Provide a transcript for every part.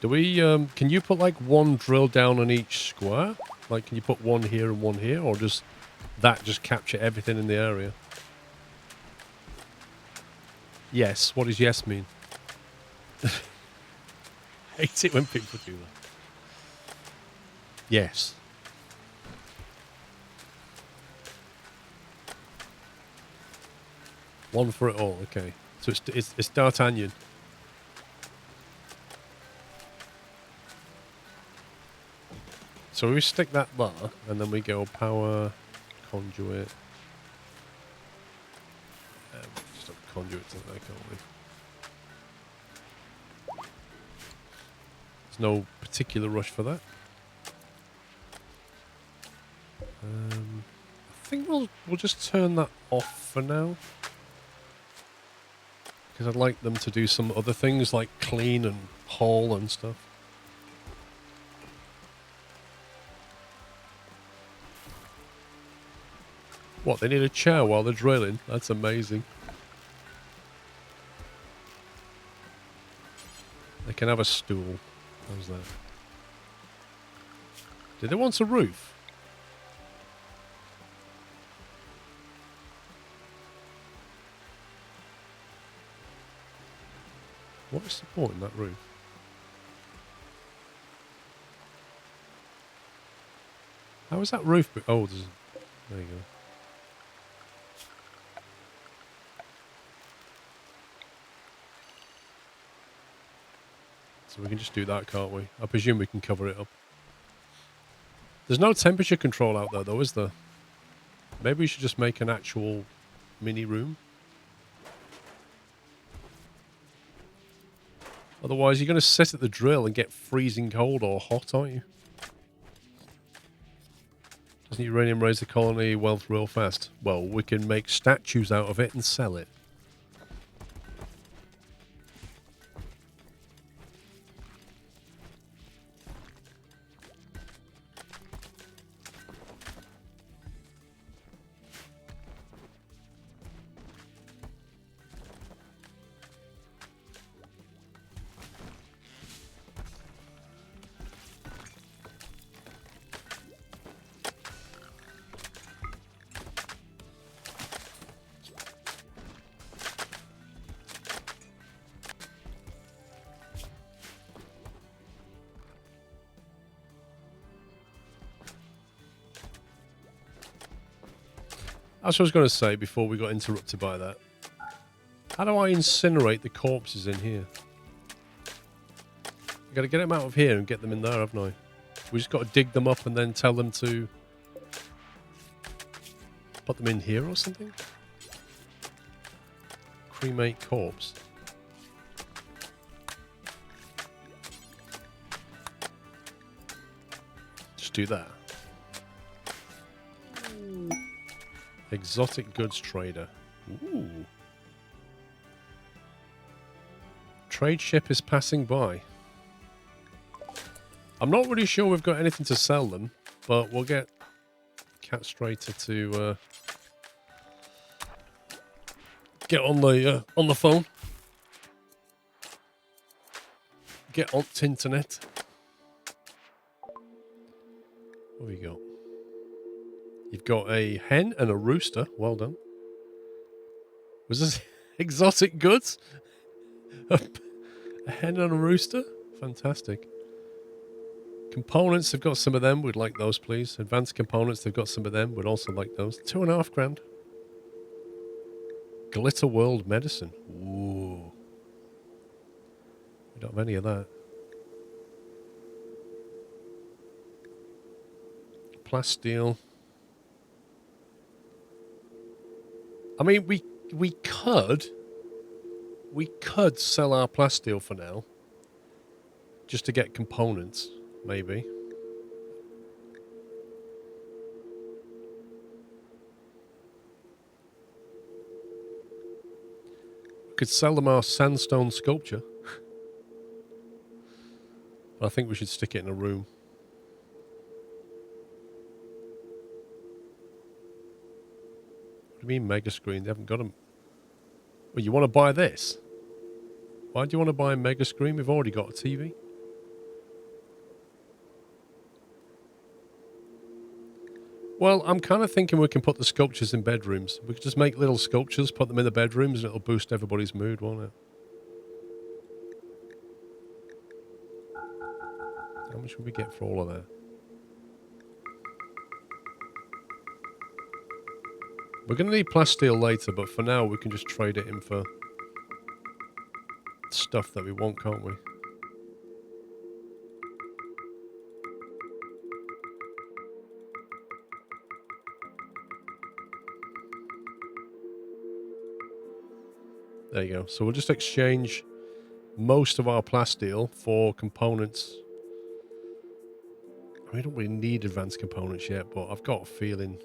Do we, can you put like one drill down on each square? Like, can you put one here and one here? Or does that just capture everything in the area? Yes. What does yes mean? Hate it when people do that. Yes. One for it all. Okay. So it's D'Artagnan. So we stick that there, and then we go power, conduit. Just have conduit to there, can't we? There's no particular rush for that. I think we'll just turn that off for now. Because I'd like them to do some other things like clean and haul and stuff. What, they need a chair while they're drilling? That's amazing. They can have a stool. How's that? Do they want a roof? What is supporting that roof? How is that roof? Oh, there you go. So we can just do that, can't we? I presume we can cover it up. There's no temperature control out there, though, is there? Maybe we should just make an actual mini room. Otherwise, you're going to sit at the drill and get freezing cold or hot, aren't you? Doesn't uranium raise the colony wealth real fast? Well, we can make statues out of it and sell it. That's what I was going to say before we got interrupted by that. How do I incinerate the corpses in here? I've got to get them out of here and get them in there, haven't I? We just got to dig them up and then tell them to put them in here or something? Cremate corpse. Just do that. Exotic goods trader. Ooh. Trade ship is passing by. I'm not really sure we've got anything to sell them, but we'll get Catstrator to get on the phone. Get on the internet. What have you got? You've got a hen and a rooster. Well done. Was this exotic goods? A hen and a rooster? Fantastic. Components, they've got some of them. We'd like those, please. Advanced components, they've got some of them. We'd also like those. 2.5 grand. Glitter World medicine. Ooh. We don't have any of that. Plasteel. I mean, we could sell our plasteel for now, just to get components, maybe. We could sell them our sandstone sculpture. But I think we should stick it in a room. What do you mean mega screen? They haven't got them. Well, you want to buy this? Why do you want to buy a mega screen? We've already got a TV. Well, I'm kind of thinking we can put the sculptures in bedrooms. We could just make little sculptures, put them in the bedrooms, and it'll boost everybody's mood, won't it? How much would we get for all of that? We're going to need plasteel later, but for now we can just trade it in for stuff that we want, can't we? There you go. So we'll just exchange most of our plasteel for components. We don't really need advanced components yet, but I've got a feeling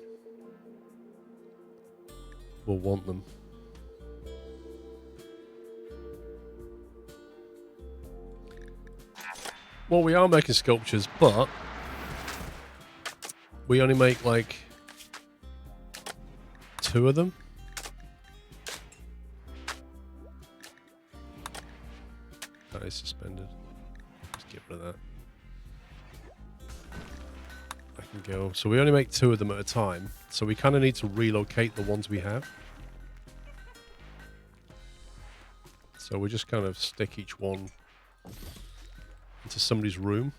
we'll want them. Well, we are making sculptures, but we only make like 2 of them. That is suspended. Let's get rid of that. I can go. So we only make 2 of them at a time. So we kind of need to relocate the ones we have. So we just kind of stick each one into somebody's room.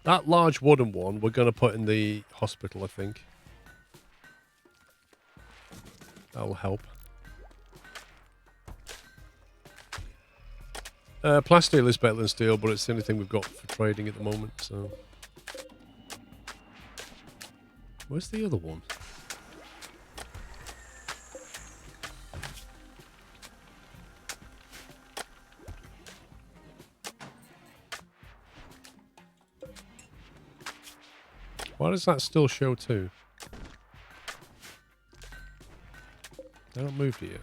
That large wooden one we're going to put in the hospital, I think. That'll help. Plasteel is better than steel, but it's the only thing we've got for trading at the moment, so... Where's the other one? Why does that still show 2? They haven't moved it yet.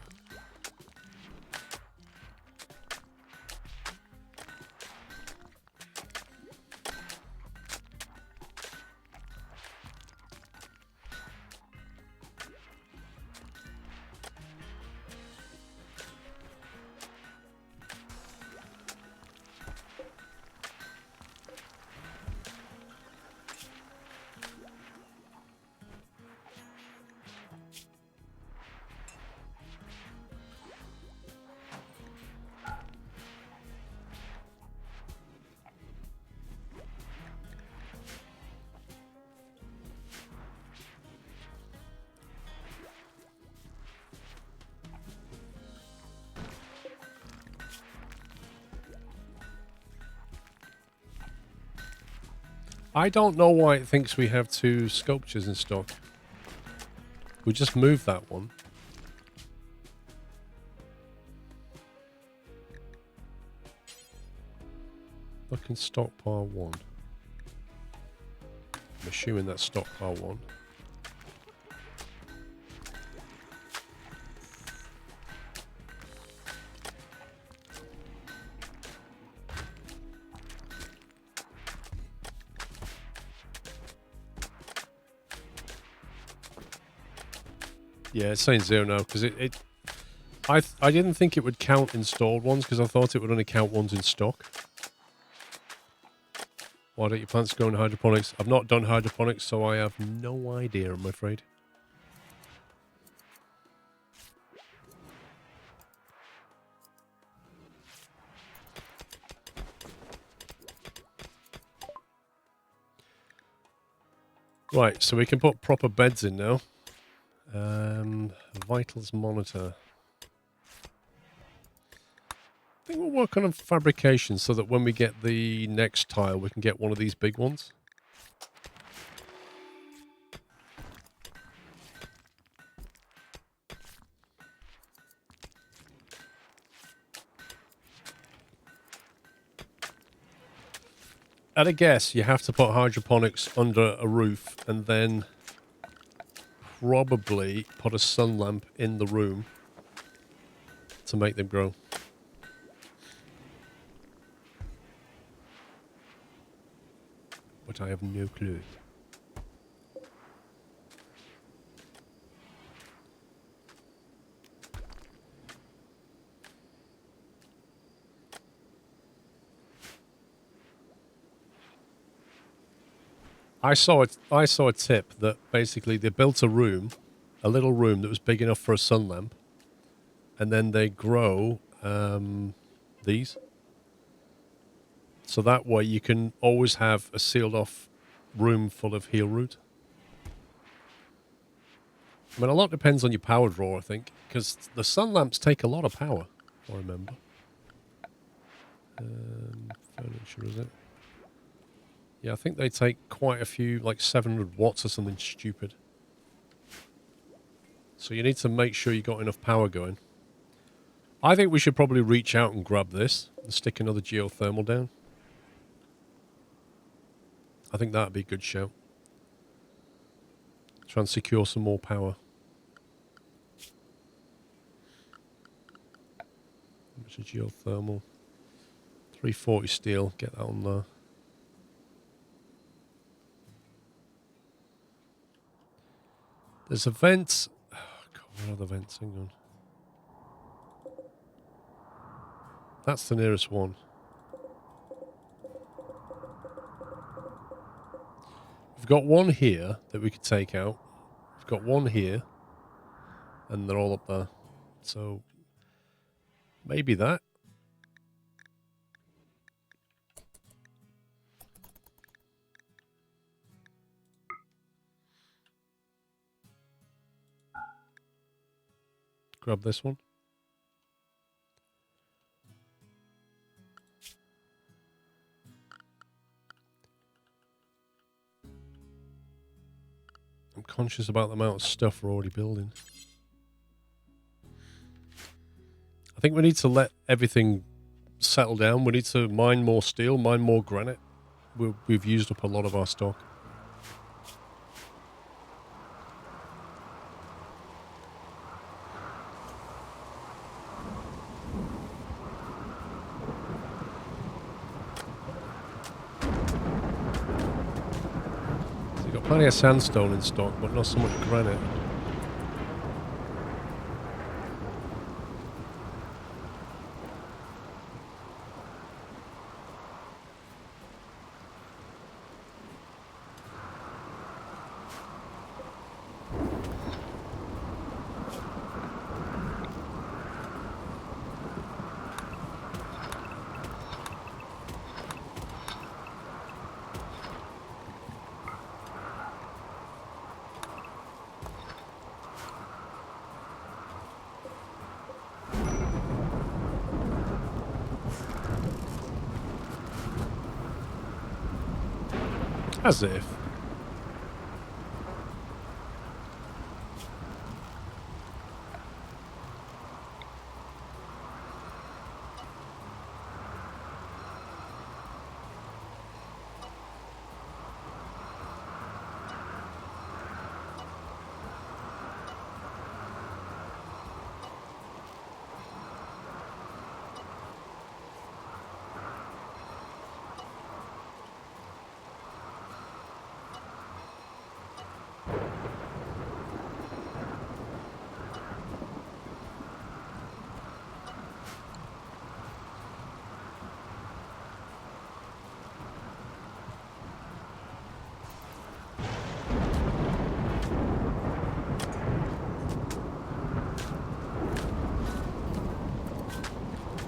I don't know why it thinks we have 2 sculptures in stock. We just moved that one. Look in stockpile 1. I'm assuming that's stockpile 1. Yeah, it's saying 0 now because I didn't think it would count installed ones because I thought it would only count ones in stock. Why don't your plants grow in hydroponics? I've not done hydroponics, so I have no idea, I'm afraid. Right, so we can put proper beds in now. Vitals monitor. I think we'll work on fabrication so that when we get the next tile, we can get one of these big ones. At a guess, you have to put hydroponics under a roof and then probably put a sun lamp in the room to make them grow. But I have no clue. I saw a tip that basically they built a room, a little room that was big enough for a sun lamp, and then they grow these. So that way you can always have a sealed off room full of heal root. I mean, a lot depends on your power draw, I think, because the sun lamps take a lot of power, if I remember. Furniture, is it? Yeah, I think they take quite a few, like 700 watts or something stupid. So you need to make sure you got enough power going. I think we should probably reach out and grab this and stick another geothermal down. I think that'd be a good shout. Try and secure some more power. Which is geothermal. 340 steel, get that on there. There's a vent. Oh, God, where are the vents? Hang on. That's the nearest one. We've got one here that we could take out. We've got one here. And they're all up there. So, maybe that. Grab this one. I'm conscious about the amount of stuff we're already building. I think we need to let everything settle down. We need to mine more steel, mine more granite. We've used up a lot of our stock. So you've got plenty of sandstone in stock, but not so much granite. As if.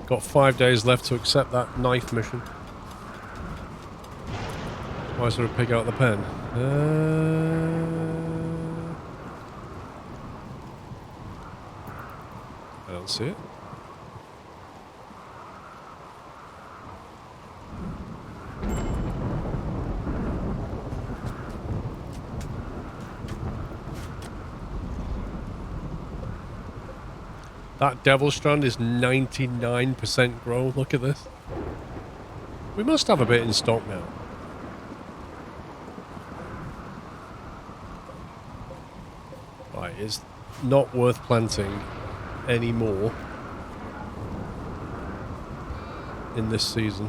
Got 5 days left to accept that knife mission. Why is there a pig out of the pen? I don't see it. That devil strand is 99% grow. Look at this. We must have a bit in stock now. Right, it's not worth planting anymore in this season.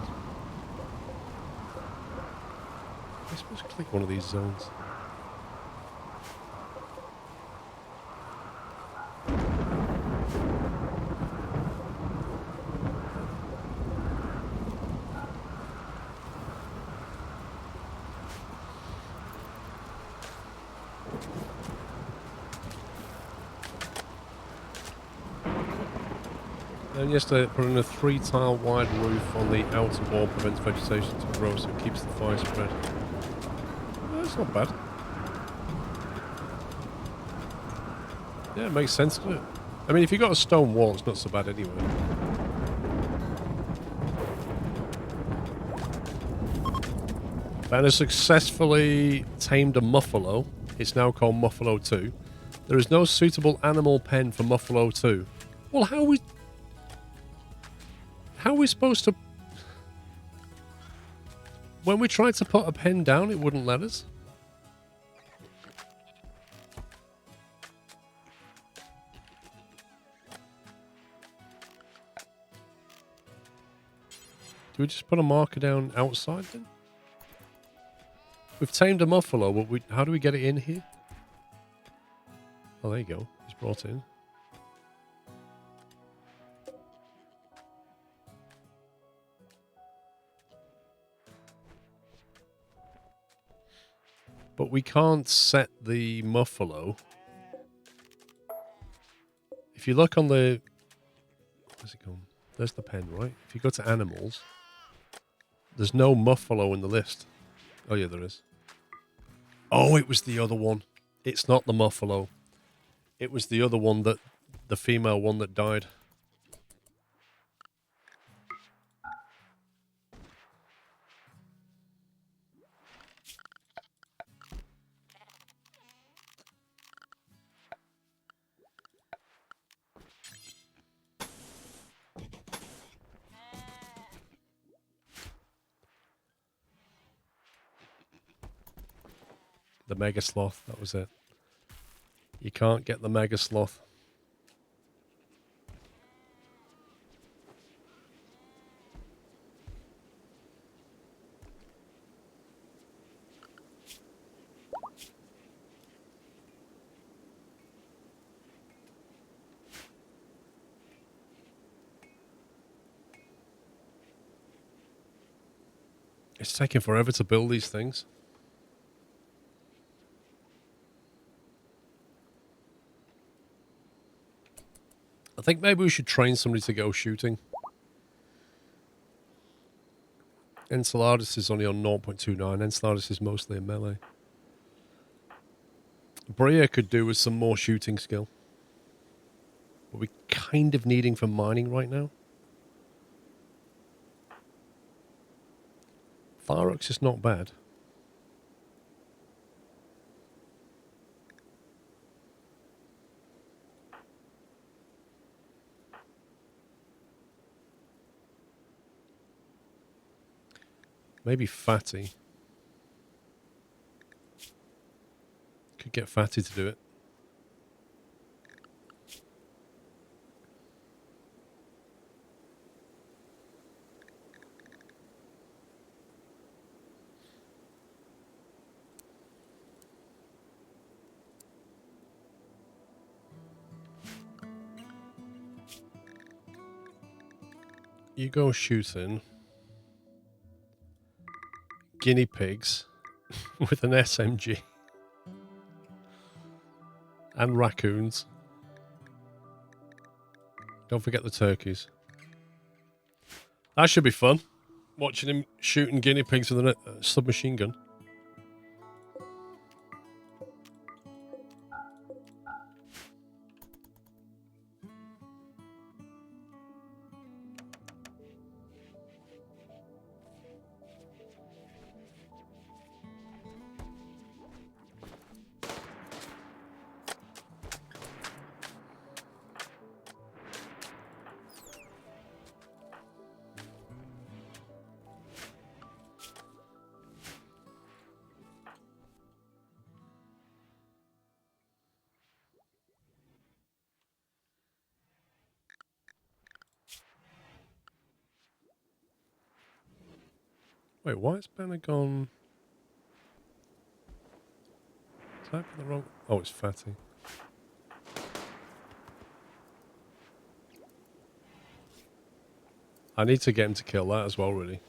I'm supposed to click one of these zones. And yesterday, putting a 3-tile wide roof on the outer wall prevents vegetation to grow, so it keeps the fire spread. That's not bad. Yeah, it makes sense, doesn't it? I mean, if you've got a stone wall, it's not so bad anyway. Ben has successfully tamed a muffalo. It's now called Muffalo 2. There is no suitable animal pen for Muffalo 2. Well, how are we supposed to... When we tried to put a pen down, it wouldn't let us. Do we just put a marker down outside then? We've tamed a muffalo, but how do we get it in here? Oh, there you go. It's brought in. But we can't set the muffalo. If you look on the... Where's it gone? There's the pen, right? If you go to animals, there's no muffalo in the list. Oh, yeah, there is. Oh, it was the other one. It's not the muffalo. It was the other one, that the female one that died. The mega sloth, that was it. You can't get the mega sloth. It's taking forever to build these things. I think maybe we should train somebody to go shooting. Enceladus is only on 0.29. Enceladus is mostly a melee. Bria could do with some more shooting skill. What we're kind of needing for mining right now. Thyrox is not bad. Maybe Fatty. Could get Fatty to do it. You go shooting guinea pigs with an SMG and raccoons. Don't forget the turkeys. That should be fun. Watching him shooting guinea pigs with a submachine gun. Wait, why is Banner gone? Is that the wrong... Oh, it's Fatty. I need to get him to kill that as well, really.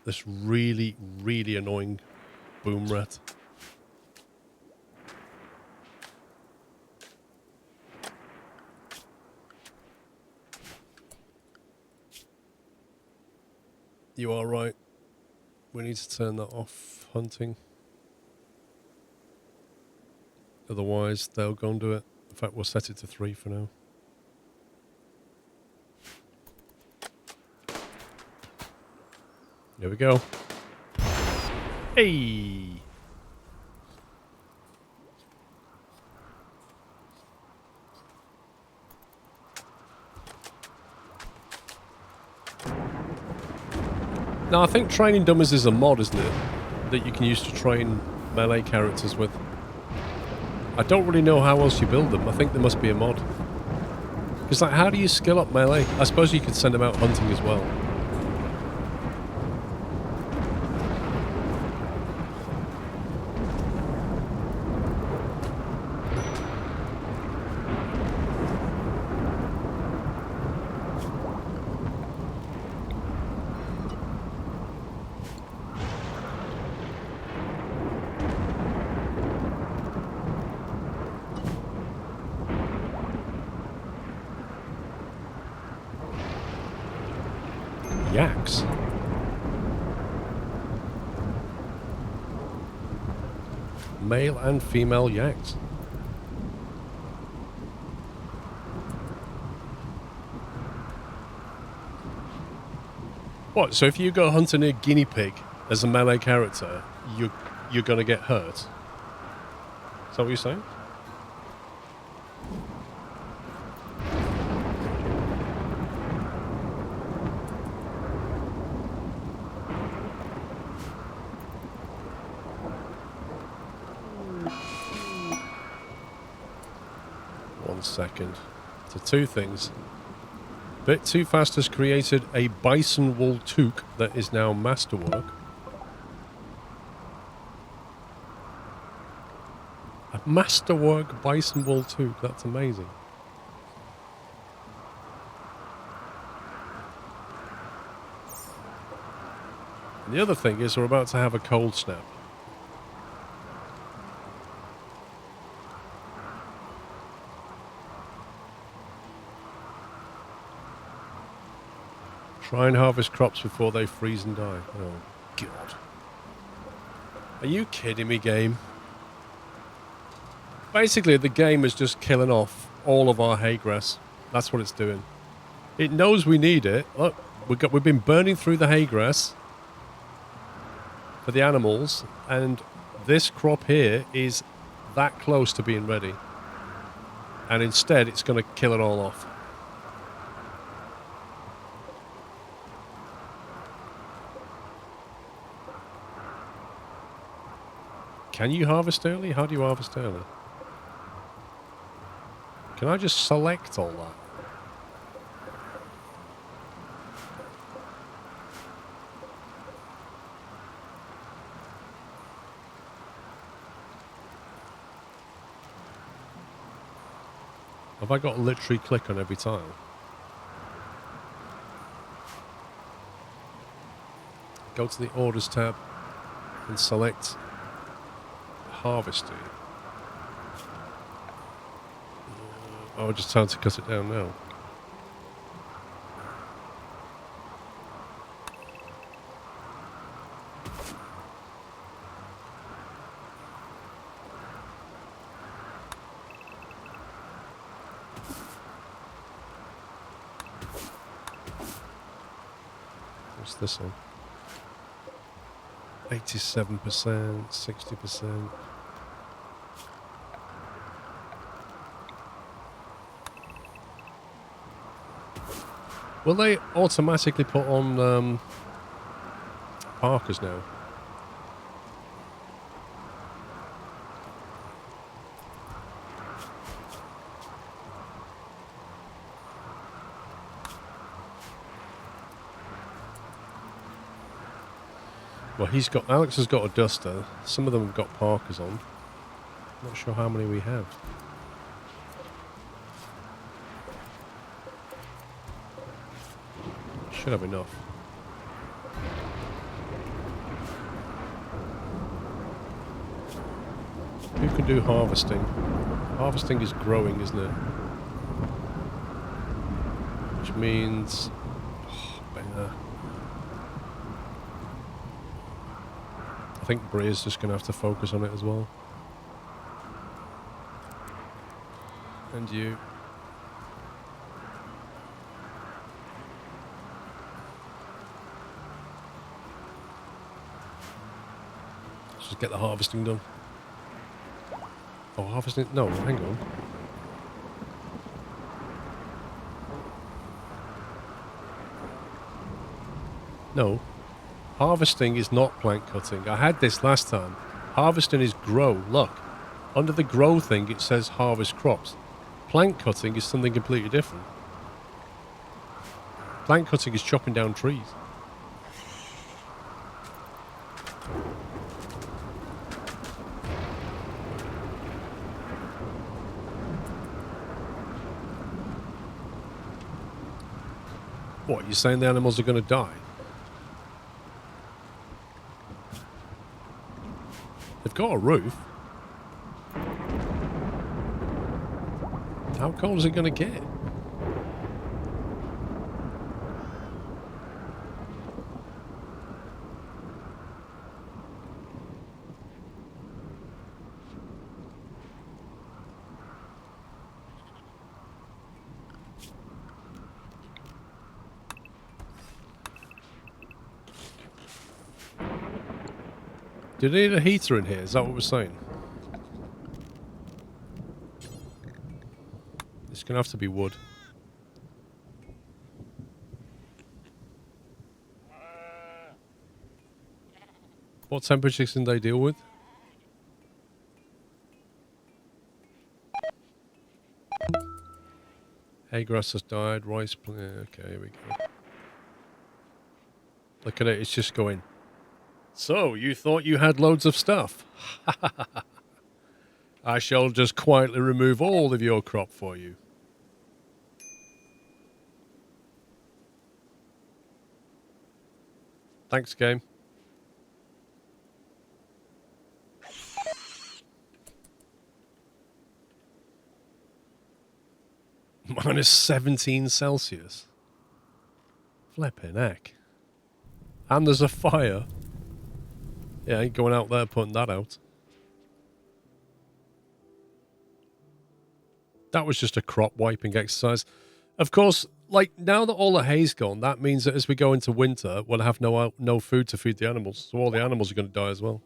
This really, really annoying boom rat. You are right. We need to turn that off, hunting. Otherwise, they'll go and do it. In fact, we'll set it to 3 for now. Here we go. Hey! Now, I think training dummies is a mod, isn't it? That you can use to train melee characters with. I don't really know how else you build them. I think there must be a mod. Because, like, how do you skill up melee? I suppose you could send them out hunting as well. Yaks. Male and female yaks. What? So if you go hunting a guinea pig as a melee character, you're gonna get hurt? Is that what you're saying? Second. So 2 things. Bit Too Fast has created a bison wool toque that is now masterwork. A masterwork bison wool toque. That's amazing. And the other thing is we're about to have a cold snap. Try and harvest crops before they freeze and die. Oh, God. Are you kidding me, game? Basically, the game is just killing off all of our hay grass. That's what it's doing. It knows we need it. Look, we've been burning through the hay grass for the animals, and this crop here is that close to being ready. And instead, it's going to kill it all off. Can you harvest early? How do you harvest early? Can I just select all that? Have I got to literally click on every tile? Go to the Orders tab and select Harvesting. Oh, just time to cut it down now. What's this one? 87%, 60%. Will they automatically put on Parkers now? Well, Alex has got a duster. Some of them have got Parkers on. Not sure how many we have. Should have enough. Who can do harvesting? Harvesting is growing, isn't it? Which means... Oh, better. I think Bria's just going to have to focus on it as well. And you. Let's just get the harvesting done. Oh, harvesting? No, hang on. No. Harvesting is not plant cutting. I had this last time. Harvesting is grow. Look. Under the grow thing, it says harvest crops. Plant cutting is something completely different. Plant cutting is chopping down trees. What, you're saying the animals are going to die? They've got a roof. How cold is it going to get? Do they need a heater in here? Is that what we're saying? It's going to have to be wood. What temperatures can they deal with? Hay grass has died. Rice plant. Okay, here we go. Look at it. It's just going. So, you thought you had loads of stuff? I shall just quietly remove all of your crop for you. Thanks, game. Minus 17 Celsius. Flipping heck. And there's a fire. Yeah, ain't going out there putting that out. That was just a crop wiping exercise. Of course, like, now that all the hay's gone, that means that as we go into winter, we'll have no food to feed the animals. So all the animals are going to die as well.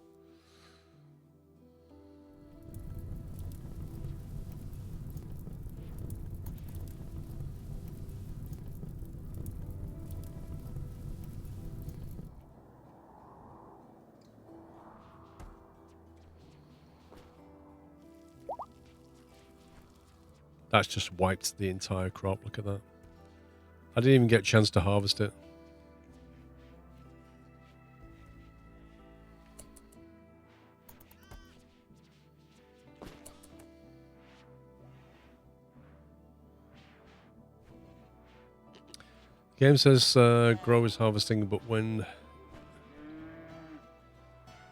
That's just wiped the entire crop. Look at that. I didn't even get a chance to harvest it. Game says grow is harvesting, but when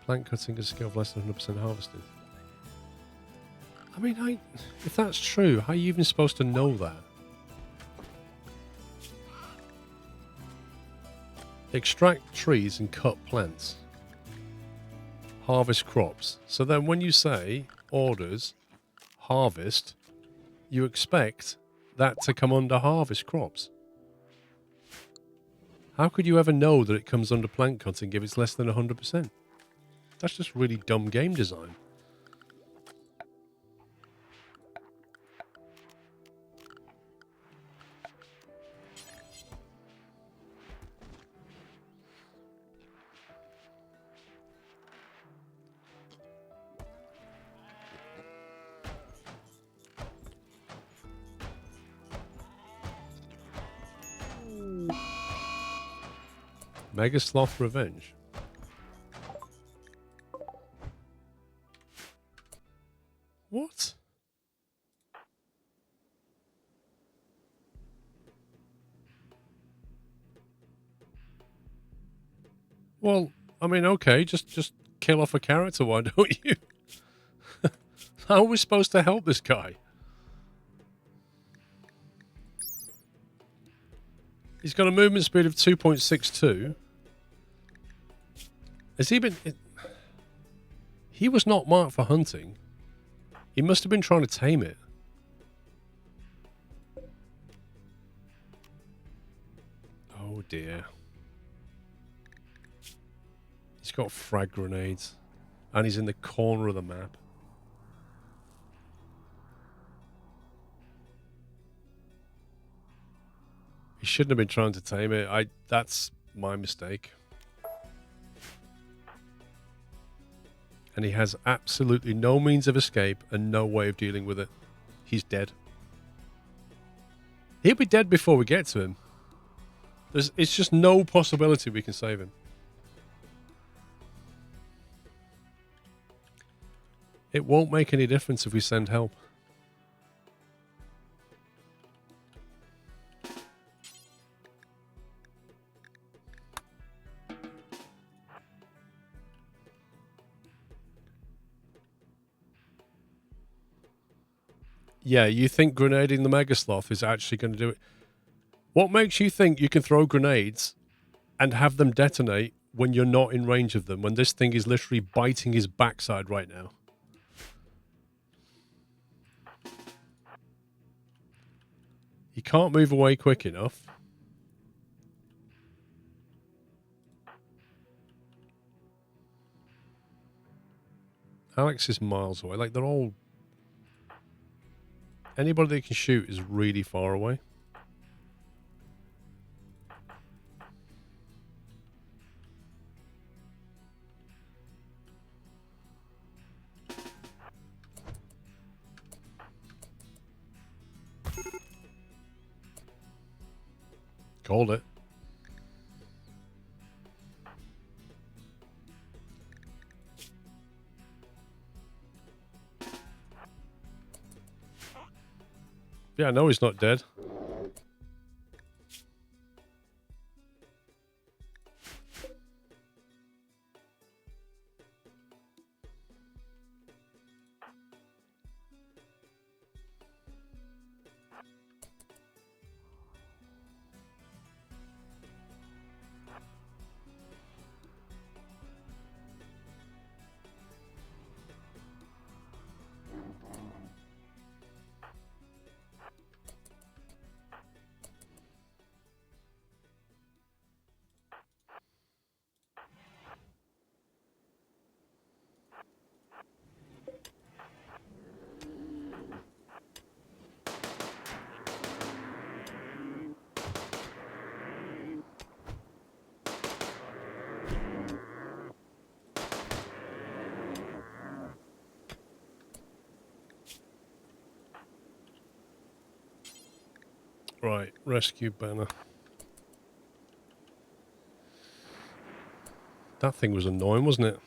plant cutting is a scale of less than 100% harvested. I mean, if that's true, how are you even supposed to know that? Extract trees and cut plants. Harvest crops. So then when you say orders, harvest, you expect that to come under harvest crops. How could you ever know that it comes under plant cutting if it's less than 100%? That's just really dumb game design. Mega Sloth Revenge. What? Well, I mean, okay, just kill off a character, why don't you? How are we supposed to help this guy? He's got a movement speed of 2.62. Has he been... He was not marked for hunting. He must have been trying to tame it. Oh dear. He's got frag grenades. And he's in the corner of the map. He shouldn't have been trying to tame it. That's my mistake. And he has absolutely no means of escape and no way of dealing with it. He's dead. He'll be dead before we get to him. It's just no possibility we can save him. It won't make any difference if we send help. Yeah, you think grenading the Mega Sloth is actually going to do it? What makes you think you can throw grenades and have them detonate when you're not in range of them, when this thing is literally biting his backside right now? He can't move away quick enough. Alex is miles away. Like, they're all... Anybody they can shoot is really far away. Called it. Yeah, I know he's not dead. Right, rescue banner. That thing was annoying, wasn't it?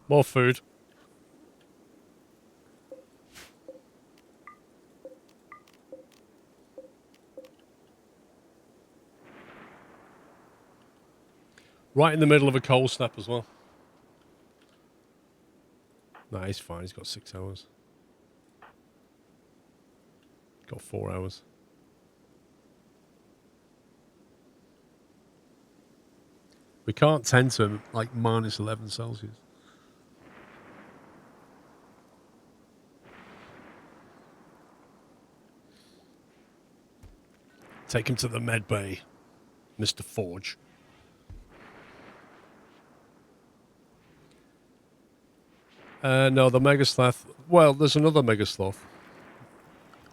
More food. Right in the middle of a cold snap as well. Nah, he's fine. He's got 6 hours. Got 4 hours. We can't tend to him like minus 11 Celsius. Take him to the med bay, Mr. Forge. No, the Mega Sloth. Well, there's another Mega Sloth.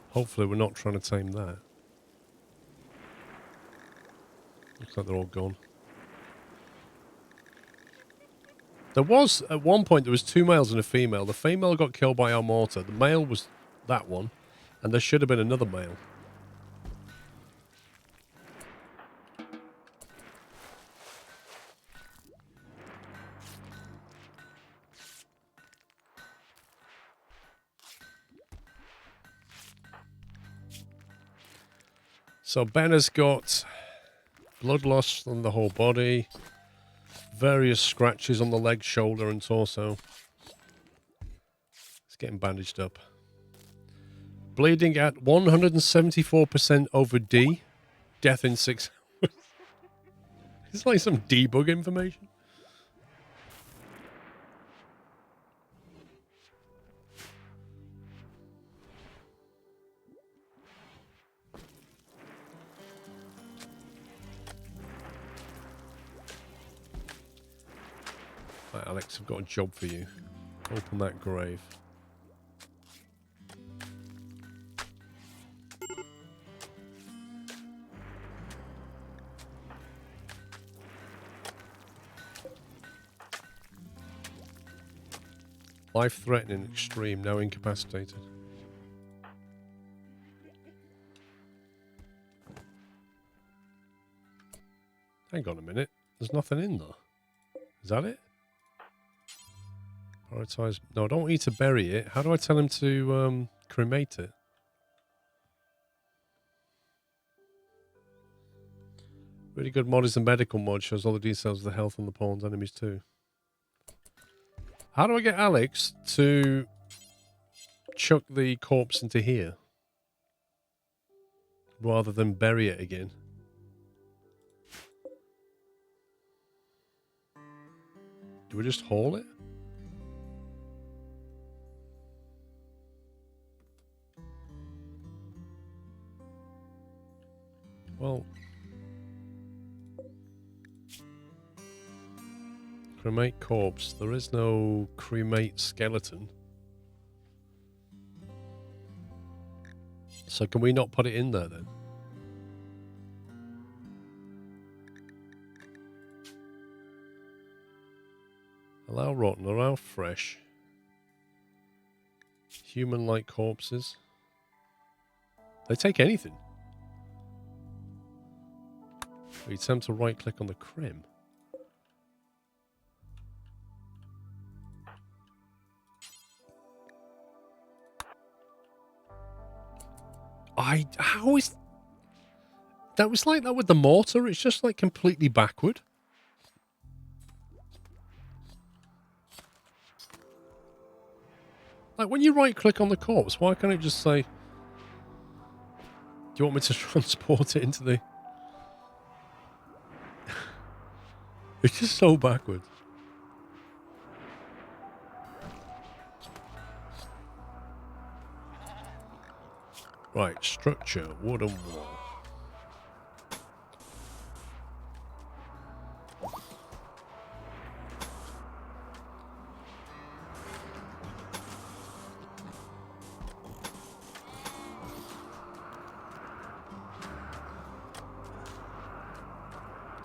Hopefully we're not trying to tame that. Looks like they're all gone. There was, at one point, there was 2 males and a female. The female got killed by our mortar. The male was that one. And there should have been another male. So Ben has got blood loss on the whole body, various scratches on the leg, shoulder, and torso. He's getting bandaged up. Bleeding at 174% over D. Death in 6 hours. It's like some debug information. Right, Alex, I've got a job for you. Open that grave. Life-threatening, extreme, now incapacitated. Hang on a minute. There's nothing in there. Is that it? Prioritize. No, I don't want you to bury it. How do I tell him to cremate it? Really good mod is the medical mod. Shows all the details of the health and the pawn's enemies too. How do I get Alex to chuck the corpse into here? Rather than bury it again? Do we just haul it? Well... cremate corpse. There is no cremate skeleton. So can we not put it in there then? Allow rotten, allow fresh. Human-like corpses. They take anything. We attempt to right-click on the crem. How is... That was like that with the mortar. It's just like completely backward. Like when you right click on the corpse, why can't it just say, do you want me to transport it into the... It's just so backward. Right, structure, wooden wall.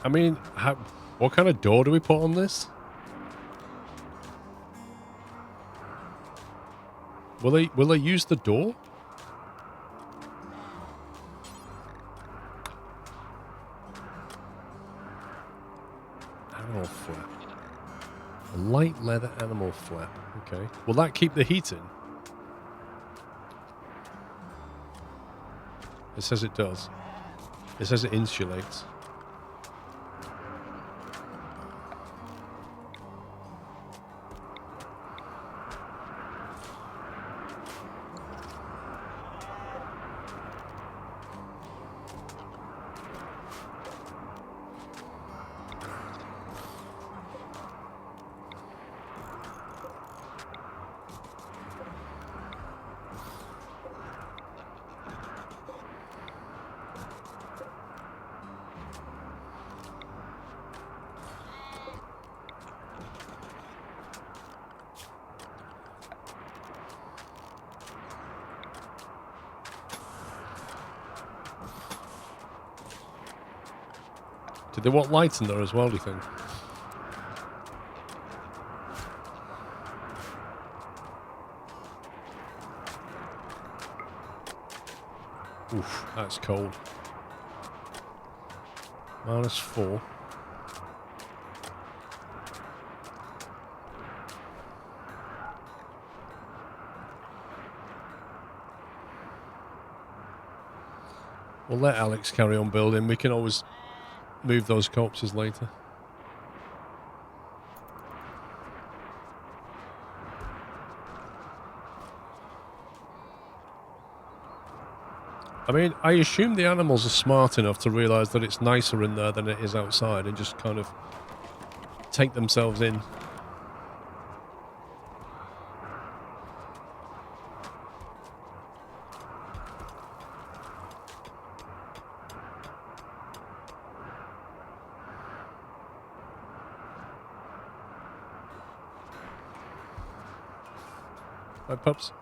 I mean, what kind of door do we put on this? Will they use the door? Animal flap. A light leather animal flap. Okay. Will that keep the heat in? It says it does. It says it insulates. Did they want lights in there as well, do you think? Oof, that's cold. -4. We'll let Alex carry on building. We can always move those corpses later. I mean, I assume the animals are smart enough to realise that it's nicer in there than it is outside and just kind of take themselves in. Hi, pups.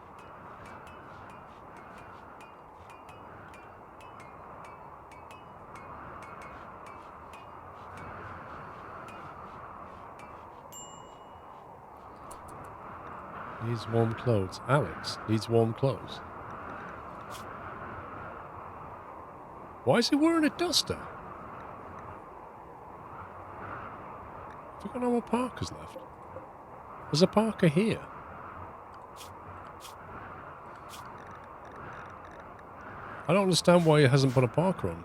Needs warm clothes. Alex needs warm clothes. Why is he wearing a duster? Have we got no more parkers left? There's a parker here. I don't understand why he hasn't put a parker on.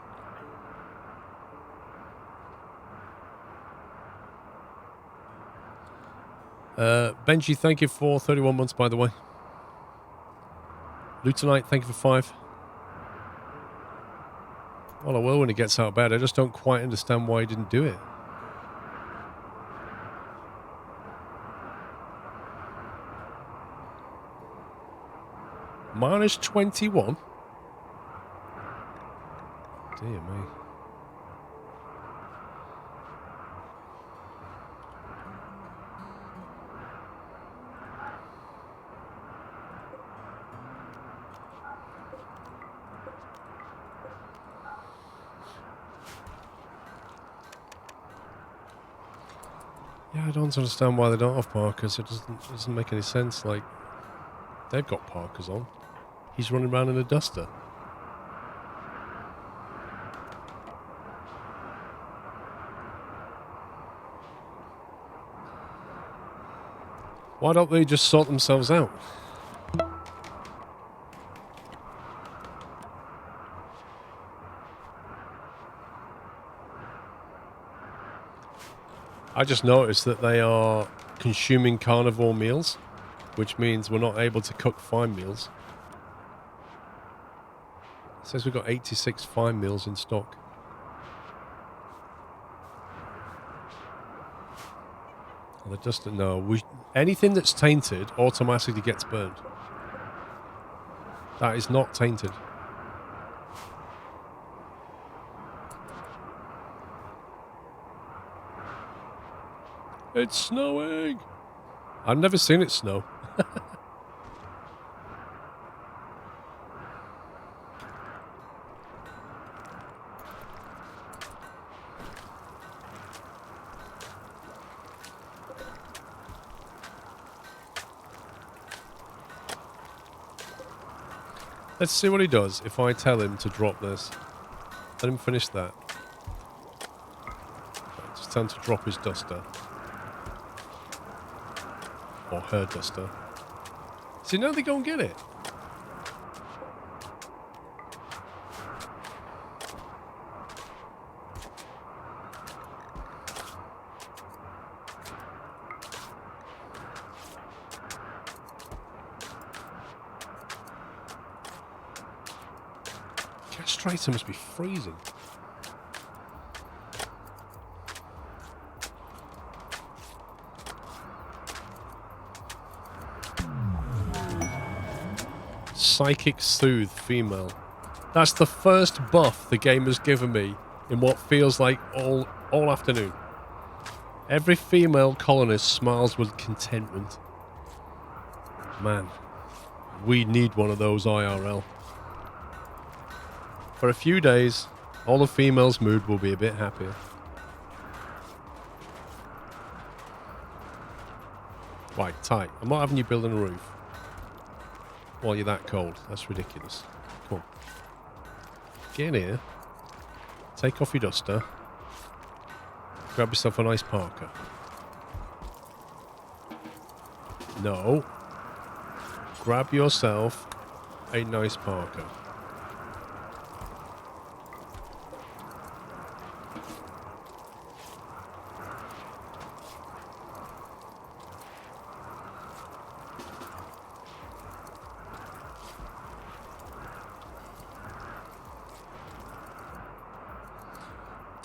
Benji, thank you for 31 months, by the way. Lutonite, thank you for 5. Well, I will when he gets out of bed. I just don't quite understand why he didn't do it. Minus 21? Dear me. Yeah, I don't understand why they don't have parkers. It doesn't make any sense. Like, they've got parkers on. He's running around in a duster. Why don't they just sort themselves out? I just noticed that they are consuming carnivore meals, which means we're not able to cook fine meals. It says we've got 86 fine meals in stock. And the duster, no. Anything that's tainted automatically gets burned. That is not tainted. It's snowing! I've never seen it snow. Let's see what he does if I tell him to drop this. Let him finish that. It's time to drop his duster. Or her duster. See, now they go and get it. Castrator must be freezing. Psychic Soothe female. That's the first buff the game has given me in what feels like all afternoon. Every female colonist smiles with contentment. Man, we need one of those IRL. For a few days, all the females' mood will be a bit happier. Right, tight. I'm not having you building a roof while you're that cold. That's ridiculous. Come on. Get in here. Take off your duster. Grab yourself a nice parka. No. Grab yourself a nice parka.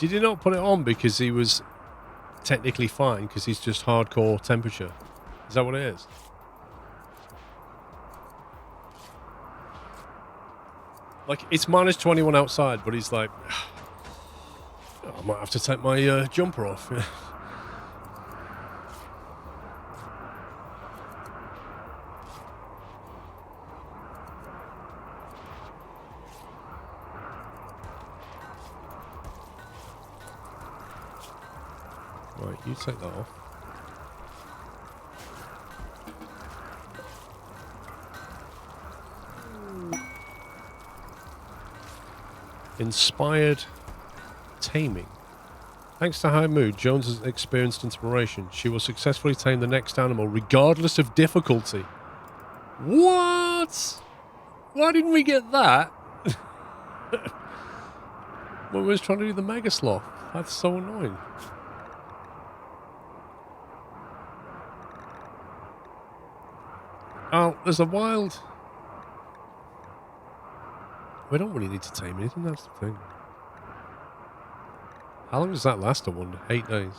Did he not put it on because he was technically fine because he's just hardcore temperature? Is that what it is? Like, it's minus 21 outside, but he's like, oh, I might have to take my jumper off. Right, you take that off. Inspired taming. Thanks to high mood, Jones has experienced inspiration. She will successfully tame the next animal regardless of difficulty. What? Why didn't we get that? When we was trying to do the mega sloth. That's so annoying. Oh, there's a wild... We don't really need to tame anything, that's the thing. How long does that last, I wonder? 8 days.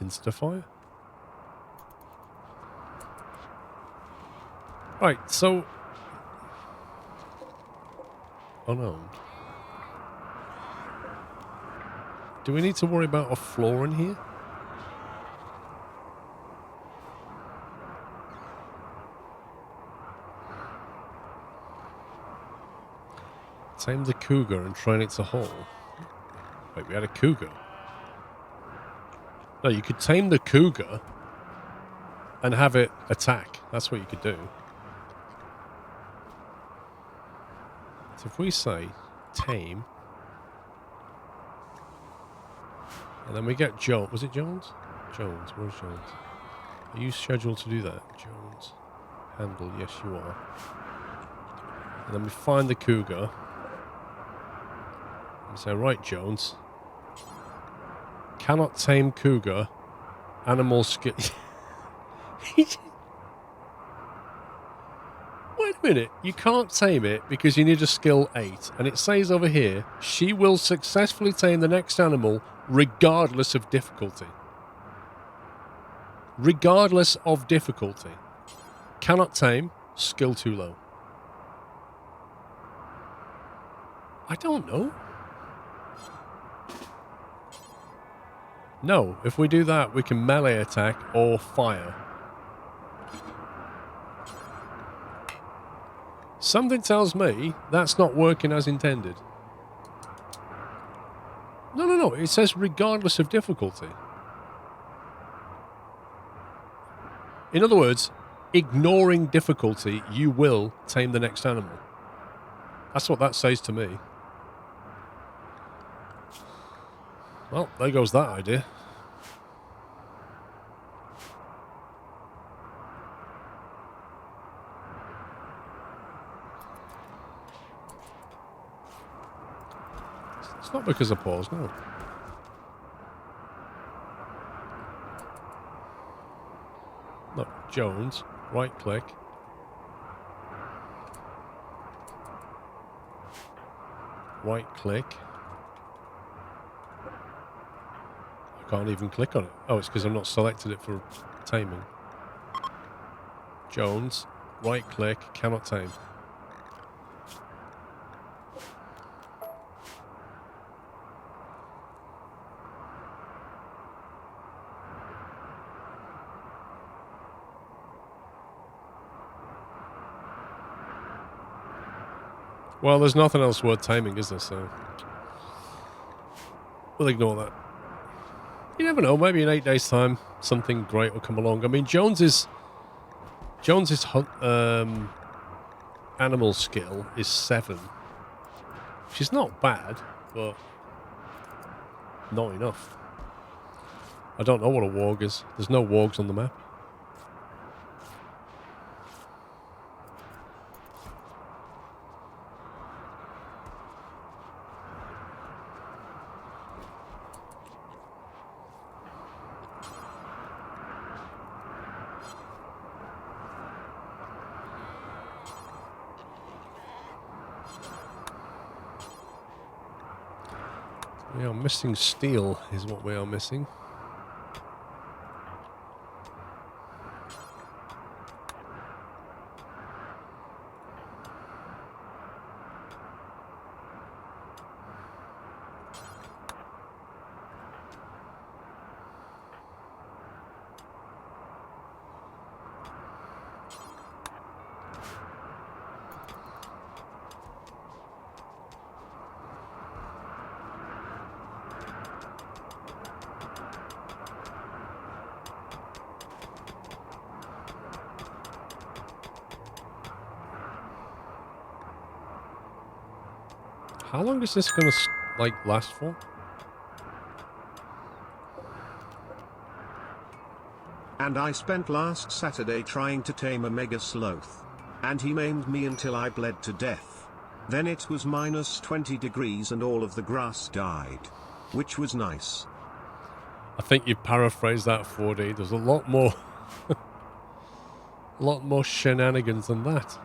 Instafire? Right, so... Oh no. Do we need to worry about a flaw in here? Tame the cougar and train it to haul. Wait, we had a cougar? No, you could tame the cougar and have it attack. That's what you could do. So if we say tame, and then we get Jones. Was it Jones? Jones. Where's Jones? Are you scheduled to do that? Jones. Handle. Yes, you are. And then we find the cougar. And say, right, Jones. Cannot tame cougar. Animal skill. Wait a minute. You can't tame it because you need a skill 8. And it says over here, she will successfully tame the next animal regardless of difficulty. Regardless of difficulty. Cannot tame. Skill too low. I don't know. No, if we do that, we can melee attack or fire. Something tells me that's not working as intended. No. It says regardless of difficulty. In other words, ignoring difficulty, you will tame the next animal. That's what that says to me. Well, there goes that idea. It's not because of pause, no. Look, Jones, right click. Right click. I can't even click on it. Oh, it's because I've not selected it for taming. Jones, right click, cannot tame. Well, there's nothing else worth taming, is there? So we'll ignore that. You never know. Maybe in 8 days' time, something great will come along. I mean, Jones's animal skill is 7. She's not bad, but not enough. I don't know what a warg is. There's no wargs on the map. We are missing steel, is what we are missing. How long is this going to, like, last for? And I spent last Saturday trying to tame a mega sloth. And he maimed me until I bled to death. Then it was minus 20 degrees and all of the grass died. Which was nice. I think you paraphrased that, 4D. There's a lot more... a lot more shenanigans than that.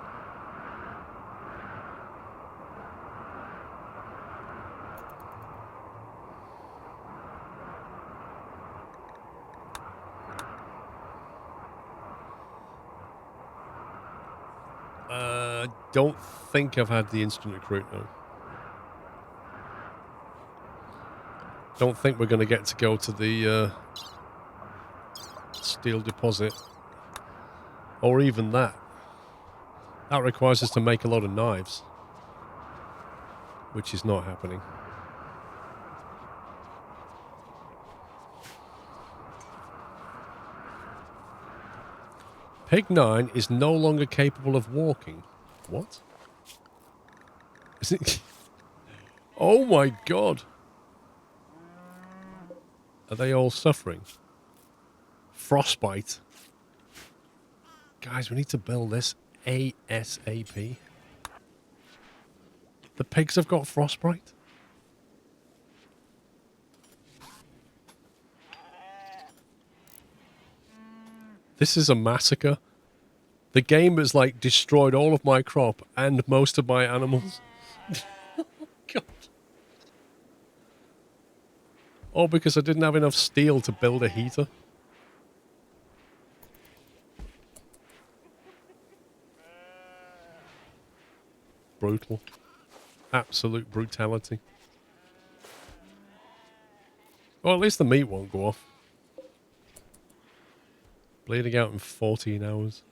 Don't think I've had the instant recruit now. Don't think we're going to get to go to the steel deposit. Or even that. That requires us to make a lot of knives. Which is not happening. Pig 9 is no longer capable of walking. What? Is it? Oh my god. Are they all suffering? Frostbite. Guys, we need to build this ASAP. The pigs have got frostbite. This is a massacre. The game has, like, destroyed all of my crop and most of my animals. Oh, God. All because I didn't have enough steel to build a heater. Brutal. Absolute brutality. Well, at least the meat won't go off. Bleeding out in 14 hours.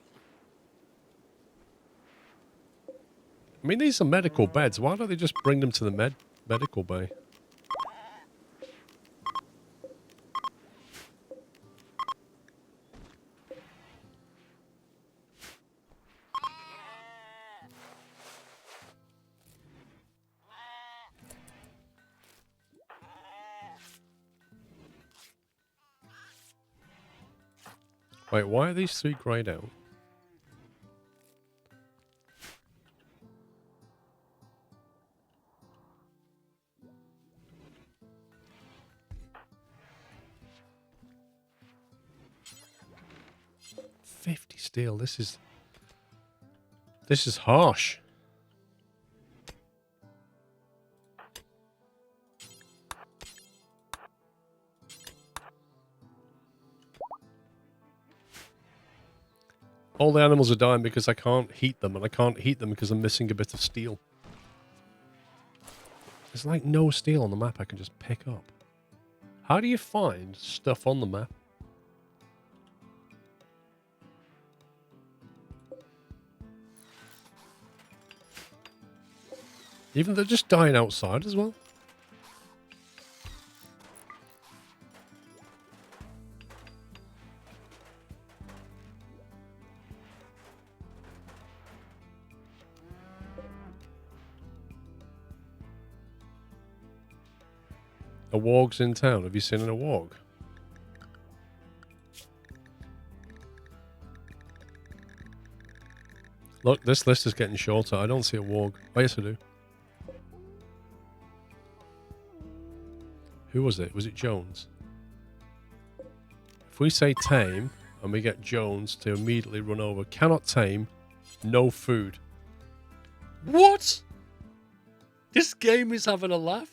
I mean, these are medical beds. Why don't they just bring them to the medical bay? Wait, why are these three greyed out? $50 steel. This is harsh. All the animals are dying because I can't heat them, and I can't heat them because I'm missing a bit of steel. There's like no steel on the map I can just pick up. How do you find stuff on the map? Even they're just dying outside as well. A warg's in town. Have you seen a warg? Look, this list is getting shorter. I don't see a warg. Oh, yes, I do. Who was it? Was it Jones? If we say tame, and we get Jones to immediately run over, cannot tame, no food. What? This game is having a laugh?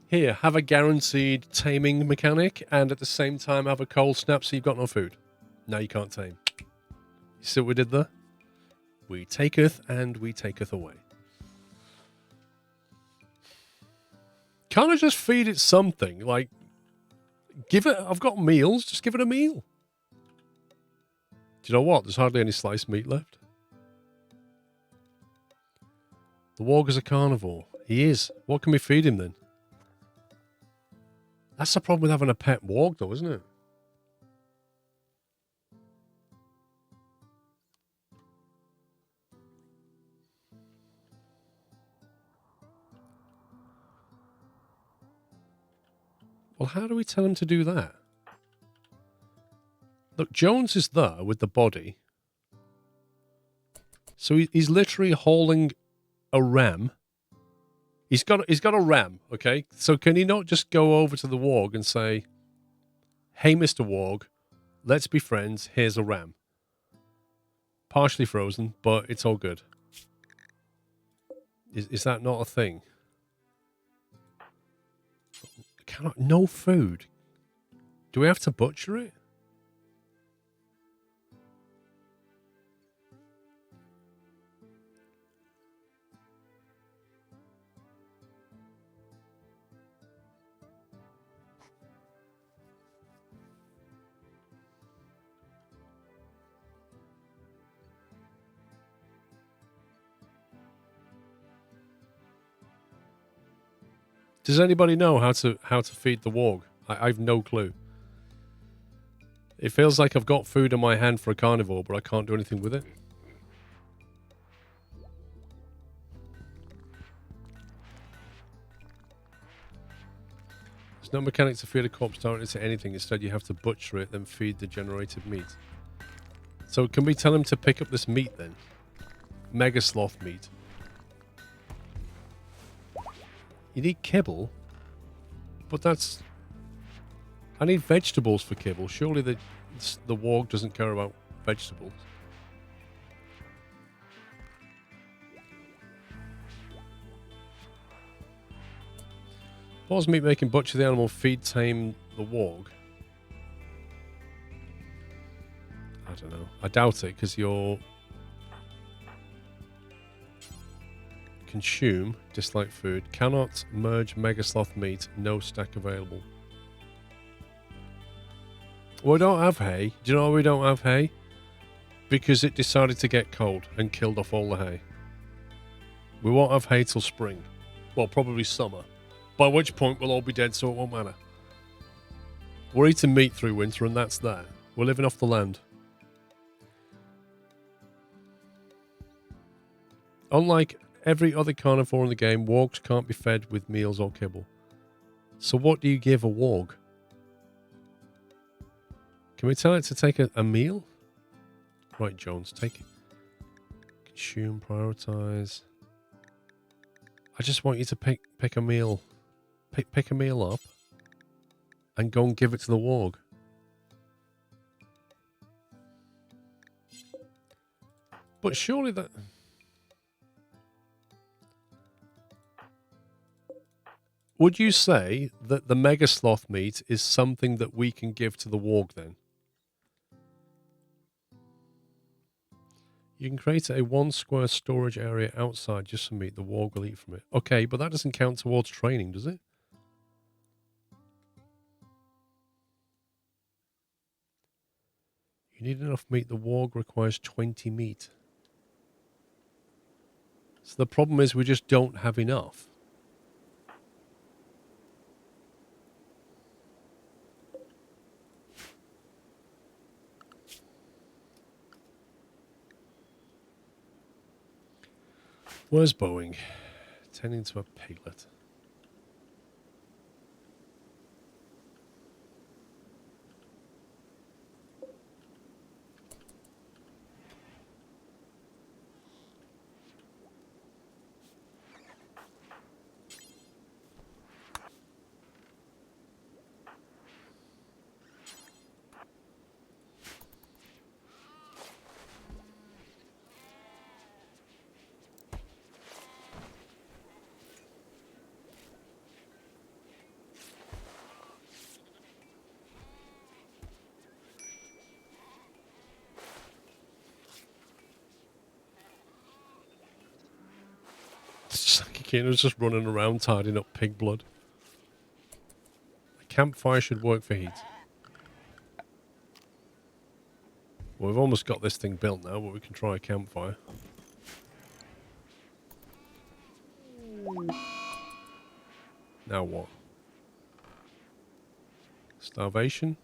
Here, have a guaranteed taming mechanic, and at the same time have a cold snap so you've got no food. Now you can't tame. You see what we did there? We taketh and we taketh away. Can't I just feed it something? Like, give it... I've got meals, just give it a meal. Do you know what? There's hardly any sliced meat left. The warg is a carnivore. He is. What can we feed him then? That's the problem with having a pet warg though, isn't it? Well, how do we tell him to do that? Look, Jones is there with the body. So he's literally hauling a ram. He's got a ram, okay? So can he not just go over to the warg and say, "Hey, Mr. Warg, let's be friends. Here's a ram. Partially frozen, but it's all good." Is that not a thing? No food. Do we have to butcher it? Does anybody know how to feed the warg? I've no clue. It feels like I've got food in my hand for a carnivore, but I can't do anything with it. There's no mechanic to feed a corpse directly to anything. Instead, you have to butcher it, then feed the generated meat. So can we tell him to pick up this meat then? Mega sloth meat. You need kibble? But that's... I need vegetables for kibble. Surely the warg doesn't care about vegetables. Pause meat making, butcher the animal, feed, tame the warg. I don't know. I doubt it, because you're... Consume, dislike food. Cannot merge mega sloth meat. No stack available. We don't have hay. Do you know why we don't have hay? Because it decided to get cold and killed off all the hay. We won't have hay till spring. Well, probably summer. By which point we'll all be dead, so it won't matter. We're eating meat through winter, and that's that. We're living off the land. Unlike every other carnivore in the game, wargs can't be fed with meals or kibble. So what do you give a warg? Can we tell it to take a meal? Right, Jones, take it. Consume, prioritize. I just want you to pick a meal. Pick a meal up and go and give it to the warg. But surely that... Would you say that the mega sloth meat is something that we can give to the warg then? You can create a 1 square storage area outside just for meat. The warg will eat from it. Okay, but that doesn't count towards training, does it? You need enough meat. The warg requires 20 meat. So the problem is we just don't have enough. Where's Boeing? Tending to a piglet. Keenan's just running around tidying up pig blood. A campfire should work for heat. Well, we've almost got this thing built now, but we can try a campfire. Now what? Starvation?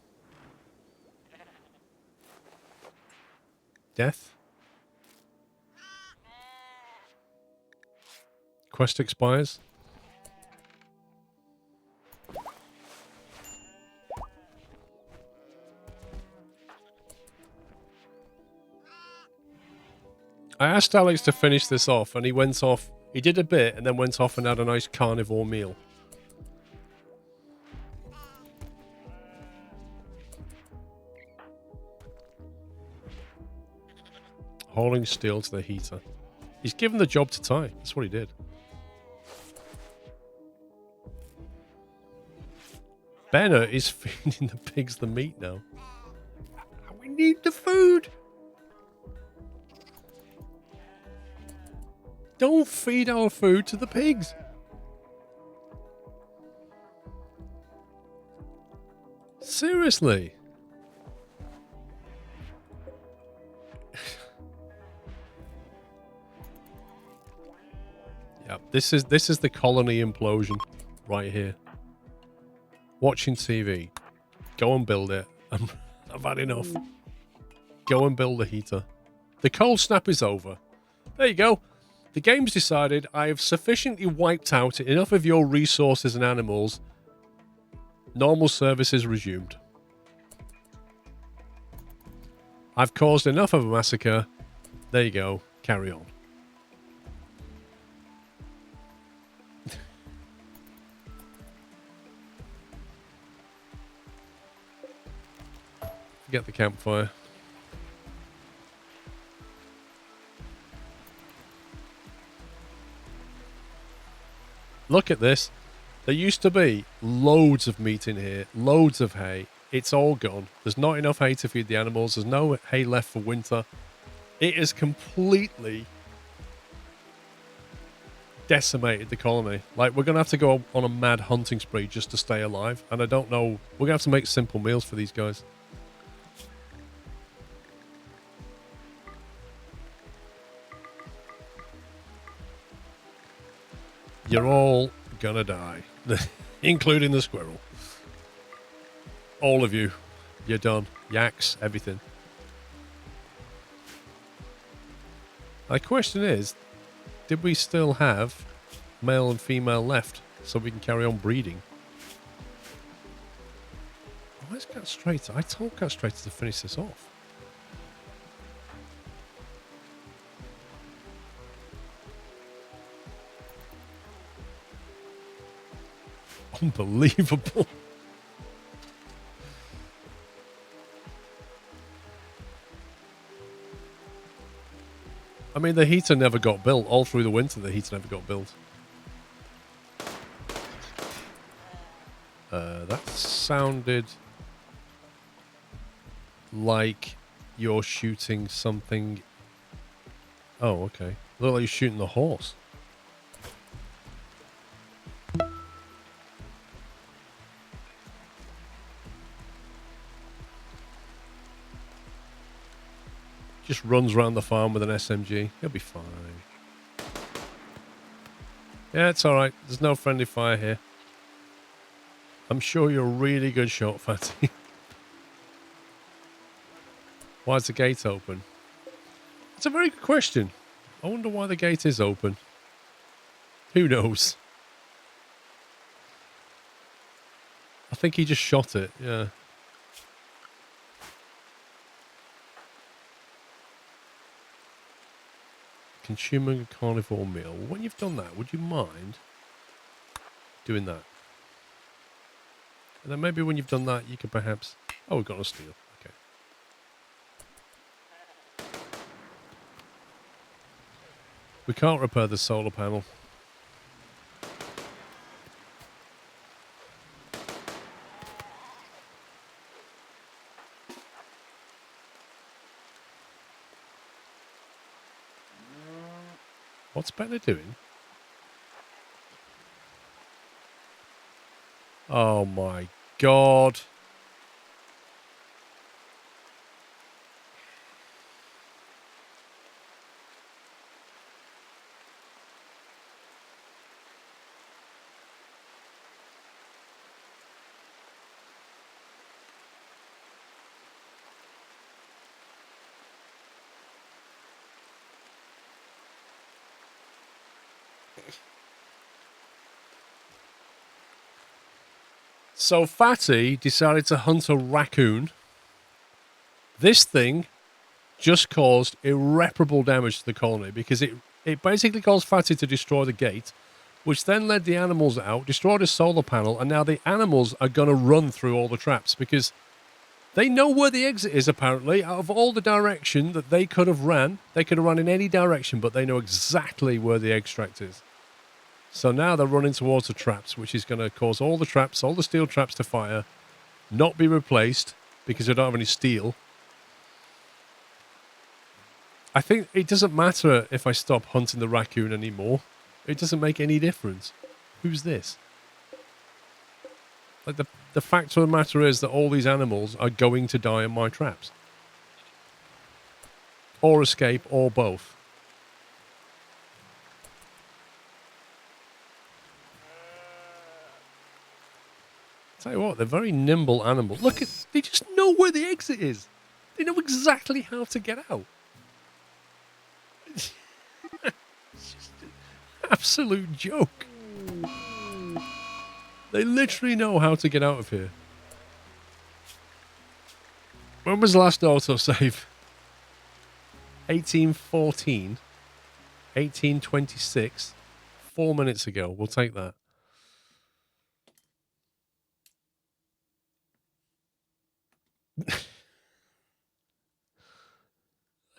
Death? Quest expires? I asked Alex to finish this off, and he went off. He did a bit, and then went off and had a nice carnivore meal. Hauling steel to the heater. He's given the job to Ty. That's what he did. Benner is feeding the pigs the meat now. We need the food. Don't feed our food to the pigs. Seriously. Yeah, this is the colony implosion right here. Watching TV. Go and build it. I've had enough. Go and build the heater. The cold snap is over. There you go. The game's decided I have sufficiently wiped out enough of your resources and animals. Normal service is resumed. I've caused enough of a massacre. There you go. Carry on. Get the campfire. Look at this. There used to be loads of meat in here, loads of hay. It's all gone. There's not enough hay to feed the animals. There's no hay left for winter. It has completely decimated the colony. Like, we're going to have to go on a mad hunting spree just to stay alive. And I don't know. We're going to have to make simple meals for these guys. You're all gonna die, including the squirrel. All of you. You're done. Yaks, everything. My question is, did we still have male and female left so we can carry on breeding? Where's Castrator? I told Castrator to finish this off. Unbelievable. I mean, the heater never got built. All through the winter, the heater never got built. That sounded like you're shooting something. Oh, okay. Look like you're shooting the horse. Just runs around the farm with an SMG. He'll be fine. Yeah, it's alright. There's no friendly fire here. I'm sure you're a really good shot, Fatty. Why is the gate open? It's a very good question. I wonder why the gate is open. Who knows? I think he just shot it, yeah. Consuming a carnivore meal. When you've done that, would you mind doing that? And then maybe when you've done that, you could perhaps... Oh, we've got a steel. Okay. We can't repair the solar panel. What's Benner doing? Oh my god. So Fatty decided to hunt a raccoon. This thing just caused irreparable damage to the colony because it basically caused Fatty to destroy the gate, which then led the animals out, destroyed a solar panel, and now the animals are going to run through all the traps because they know where the exit is, apparently. Out of all the direction that they could have run in any direction, but they know exactly where the extract is. So now they're running towards the traps, which is going to cause all the traps, all the steel traps to fire, not be replaced because they don't have any steel. I think it doesn't matter if I stop hunting the raccoon anymore. It doesn't make any difference. Who's this? Like the fact of the matter is that all these animals are going to die in my traps. Or escape, or both. Tell you what, they're very nimble animals. Look, they just know where the exit is. They know exactly how to get out. It's just an absolute joke. They literally know how to get out of here. When was the last autosave? 1814. 1826. 4 minutes ago. We'll take that.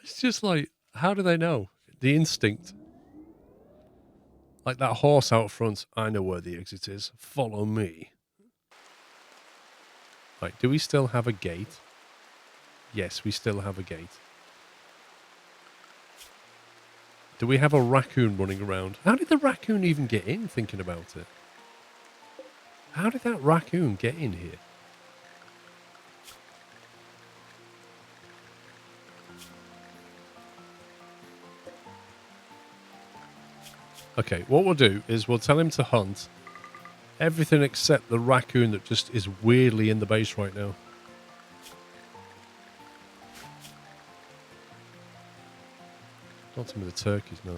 It's just like, how do they know? The instinct. Like that horse out front. I know where the exit is. Follow me. Right, do we still have a gate? Yes, we still have a gate. Do we have a raccoon running around? How did the raccoon even get in, thinking about it? How did that raccoon get in here? Okay, what we'll do is we'll tell him to hunt everything except the raccoon that just is weirdly in the base right now. Not some of the turkeys, no.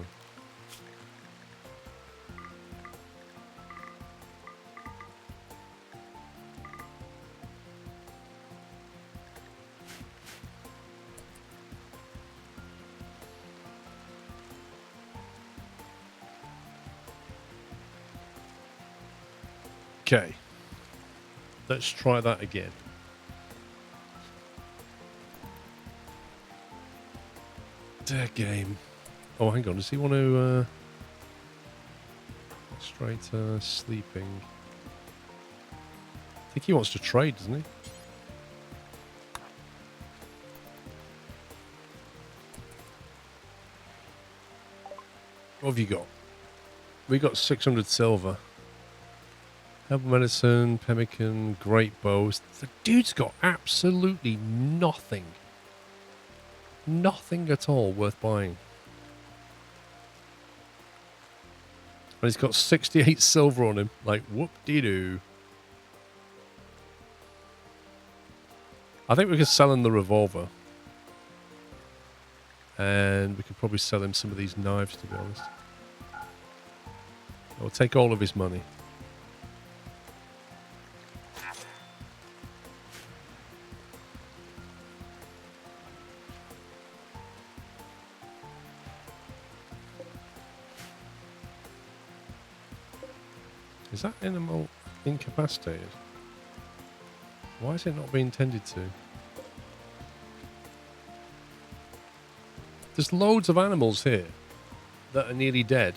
Okay. Let's try that again. Dead game. Oh, hang on. Does he want to... straight sleeping. I think he wants to trade, doesn't he? What have you got? We got 600 silver. Herbal medicine, pemmican, great bows. The dude's got absolutely nothing. Nothing at all worth buying. And he's got 68 silver on him. Like, whoop-de-doo. I think we could sell him the revolver. And we could probably sell him some of these knives, to be honest. We'll take all of his money. Is that animal incapacitated? Why is it not being tended to? There's loads of animals here that are nearly dead.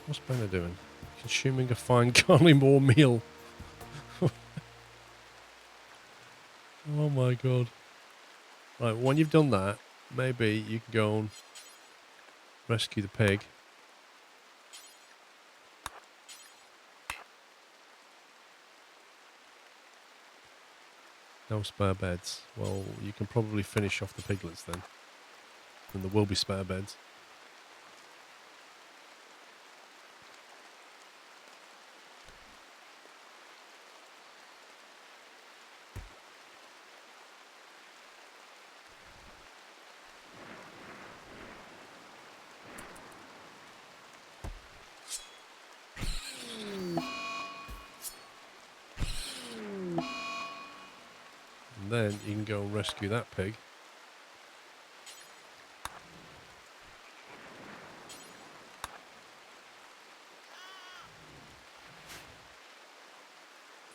What's Benna doing? Consuming a fine carnivore meal. Oh my god. Right, when you've done that, maybe you can go and rescue the pig. No spare beds. Well, you can probably finish off the piglets then. And there will be spare beds. And then you can go and rescue that pig.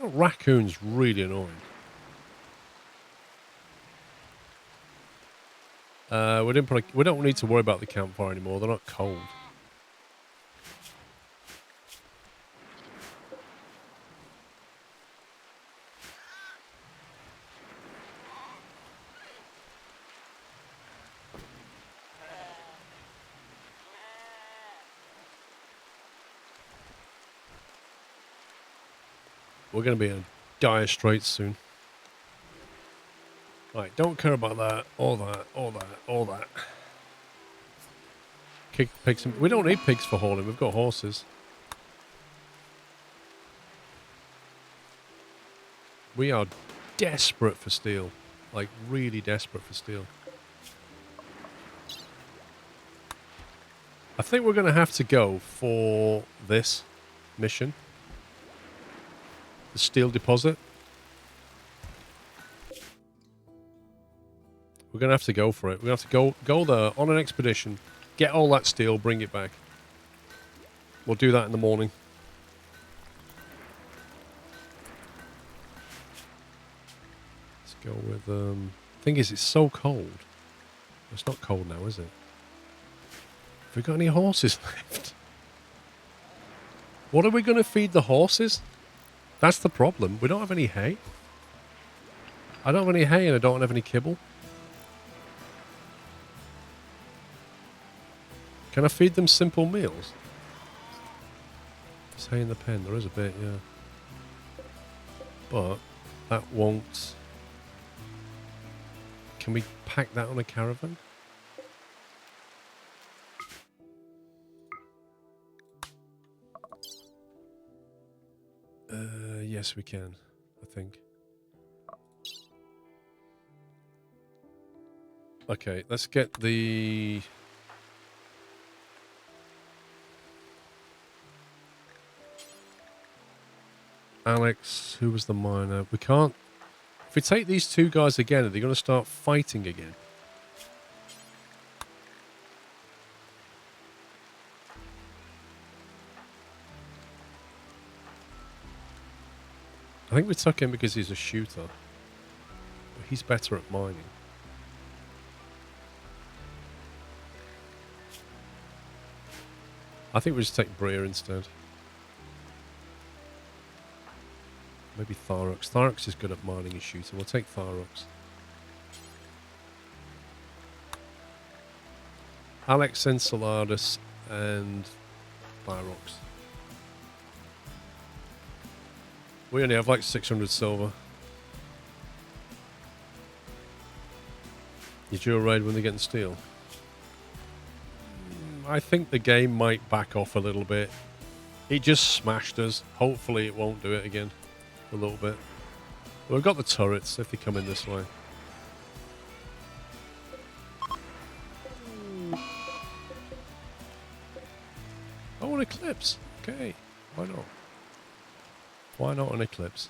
Oh, raccoon's really annoying. We don't need to worry about the campfire anymore. They're not cold. We're going to be in dire straits soon. Right, don't care about that, or that, or that, or that. Kick pigs. We don't need pigs for hauling. We've got horses. We are desperate for steel. Like, really desperate for steel. I think we're going to have to go for this mission. The steel deposit. We're going to have to go for it. We're going to have to go there on an expedition, get all that steel, bring it back. We'll do that in the morning. Let's go with... Thing is, it's so cold. It's not cold now, is it? Have we got any horses left? What are we going to feed the horses? That's the problem. We don't have any hay. I don't have any hay and I don't have any kibble. Can I feed them simple meals? There's hay in the pen. There is a bit, yeah. But that won't... Can we pack that on a caravan? Yes, we can, I think. Okay, let's get the... Alex, who was the miner? We can't... If we take these two guys again, are they going to start fighting again? I think we took him because he's a shooter. But he's better at mining. I think we'll just take Bria instead. Maybe Tharux. Tharux is good at mining and shooting. We'll take Tharux. Alex, Enceladus, and Thyrox. We only have like 600 silver. You do a raid when they're getting steel? I think the game might back off a little bit. It just smashed us. Hopefully it won't do it again. A little bit. We've got the turrets if they come in this way. Oh, an eclipse. Okay. Why not? Why not an eclipse?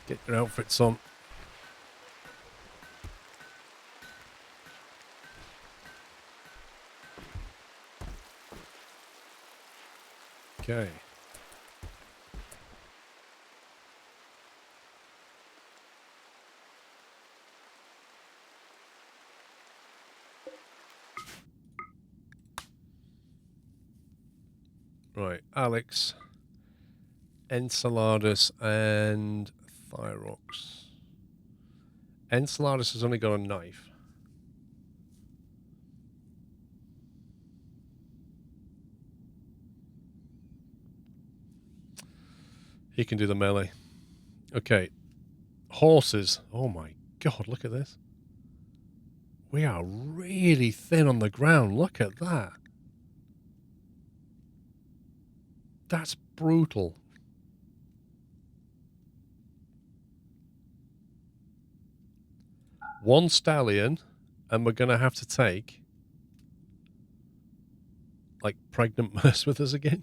Get your outfits on. Okay. Right, Alex, Enceladus, and Thyrox. Enceladus has only got a knife. He can do the melee. Okay. Horses. Oh my god, look at this. We are really thin on the ground. Look at that. That's brutal. One stallion, and we're going to have to take, like, pregnant Merce with us again.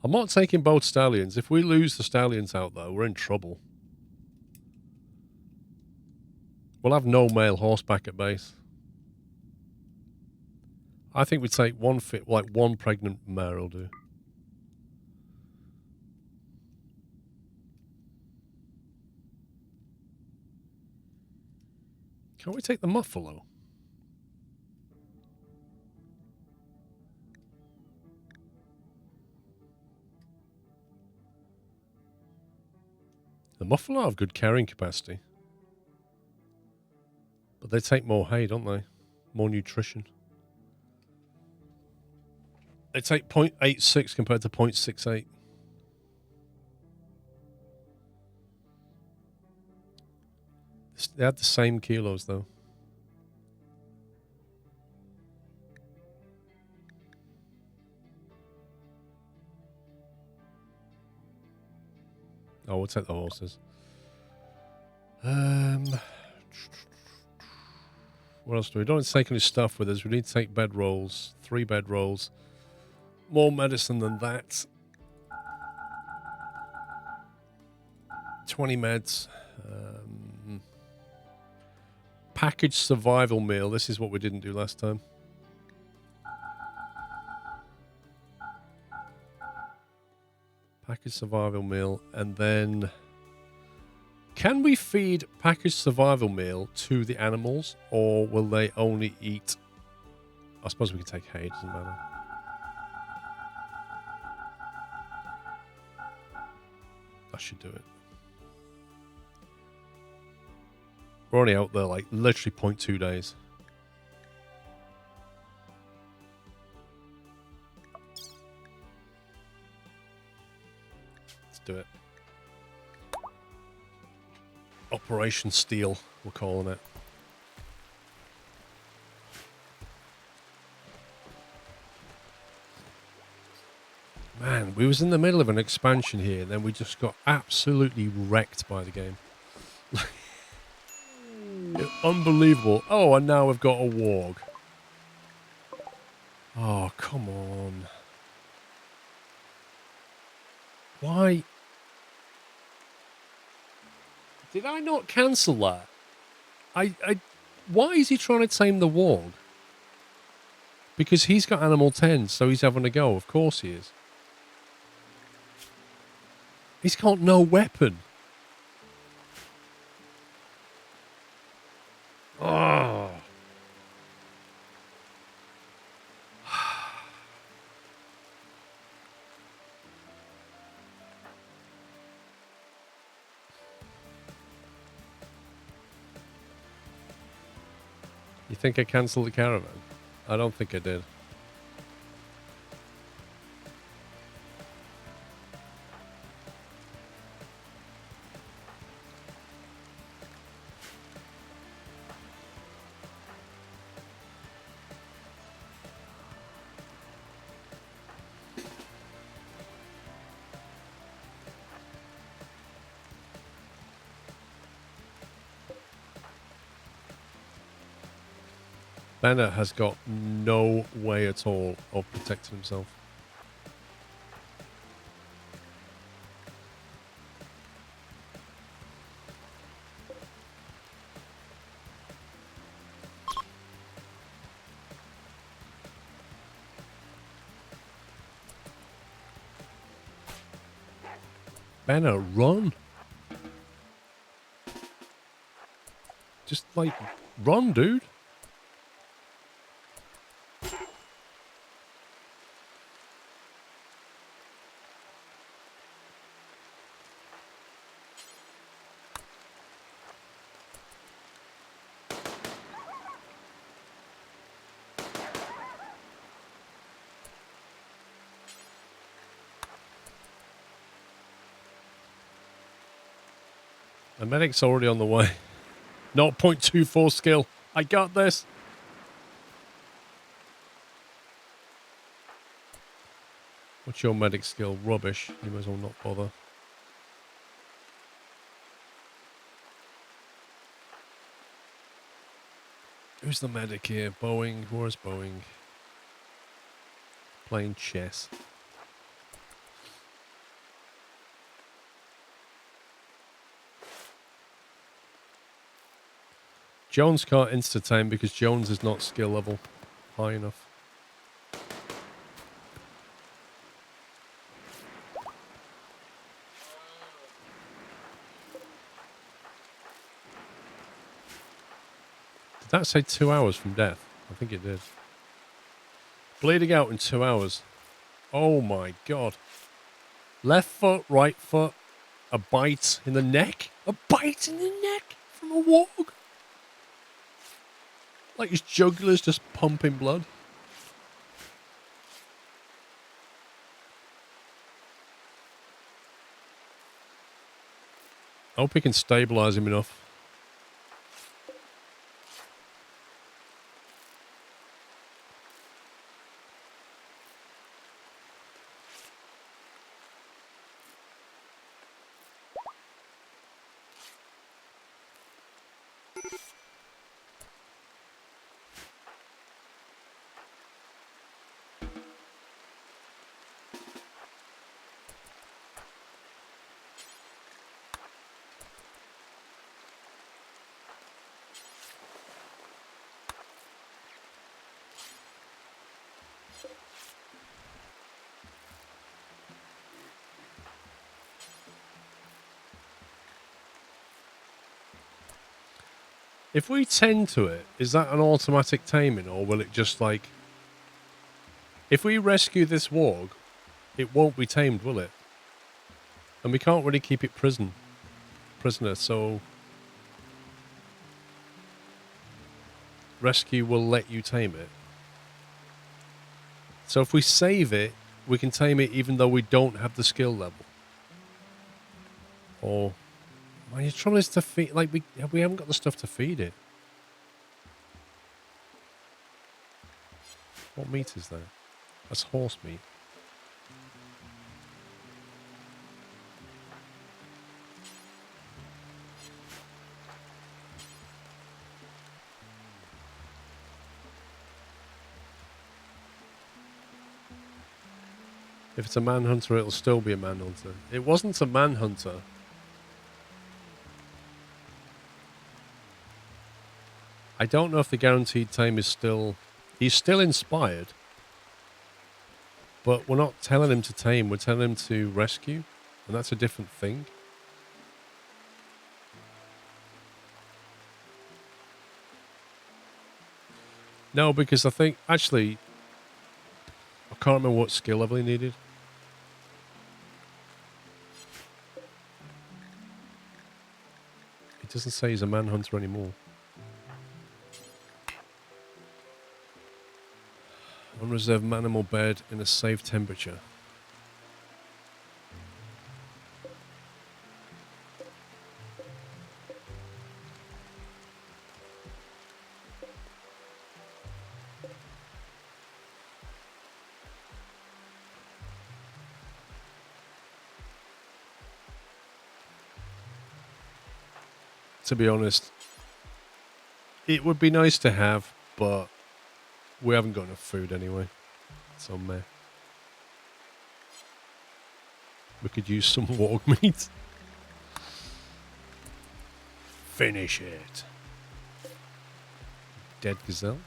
I'm not taking both stallions. If we lose the stallions out, though, we're in trouble. We'll have no male horseback at base. I think we take one pregnant mare will do. Can't we take the muffalo? The muffalo have good carrying capacity. But they take more hay, don't they? More nutrition. They take 0.86 compared to 0.68. They had the same kilos, though. Oh, we'll take the horses. What else do we? Don't need to take any stuff with us. We need to take bed rolls. 3 bed rolls. More medicine than that. 20 meds. Packaged survival meal. This is what we didn't do last time. Packaged survival meal. And then... Can we feed packaged survival meal to the animals? Or will they only eat... I suppose we can take hay. It doesn't matter. That should do it. We're only out there like literally 0.2 days. Let's do it. Operation Steel, we're calling it. Man, we was in the middle of an expansion here, and then we just got absolutely wrecked by the game. Unbelievable. Oh, and now we've got a warg. Oh, come on. Why? Did I not cancel that? Why is he trying to tame the warg? Because he's got animal 10, so he's having a go. Of course he is. He's got no weapon. Oh. You think I cancelled the caravan? I don't think I did. Banner has got no way at all of protecting himself. Banner, run! Just, like, run, dude! The medic's already on the way. 0.24 skill. I got this. What's your medic skill? Rubbish. You might as well not bother. Who's the medic here? Boeing. Where's Boeing? Playing chess. Jones can't insta-tame because Jones is not skill level high enough. Did that say 2 hours from death? I think it did. Bleeding out in 2 hours. Oh my god. Left foot, right foot, a bite in the neck. A bite in the neck from a warg. Like his jugular's just pumping blood. I hope we can stabilize him enough. If we tend to it, is that an automatic taming, or will it just like... If we rescue this warg, it won't be tamed, will it? And we can't really keep it prisoner, so... Rescue will let you tame it. So if we save it, we can tame it even though we don't have the skill level. Or... Man, your trouble is to feed... Like, we haven't got the stuff to feed it. What meat is that? That's horse meat. If it's a manhunter, it'll still be a manhunter. It wasn't a manhunter. I don't know if the guaranteed tame is still... He's still inspired. But we're not telling him to tame, we're telling him to rescue. And that's a different thing. No, because I think... Actually, I can't remember what skill level he needed. It doesn't say he's a manhunter anymore. Unreserved manimal bed in a safe temperature. To be honest, it would be nice to have, but we haven't got enough food anyway. So meh. We could use some warg meat. Finish it. Dead gazelle.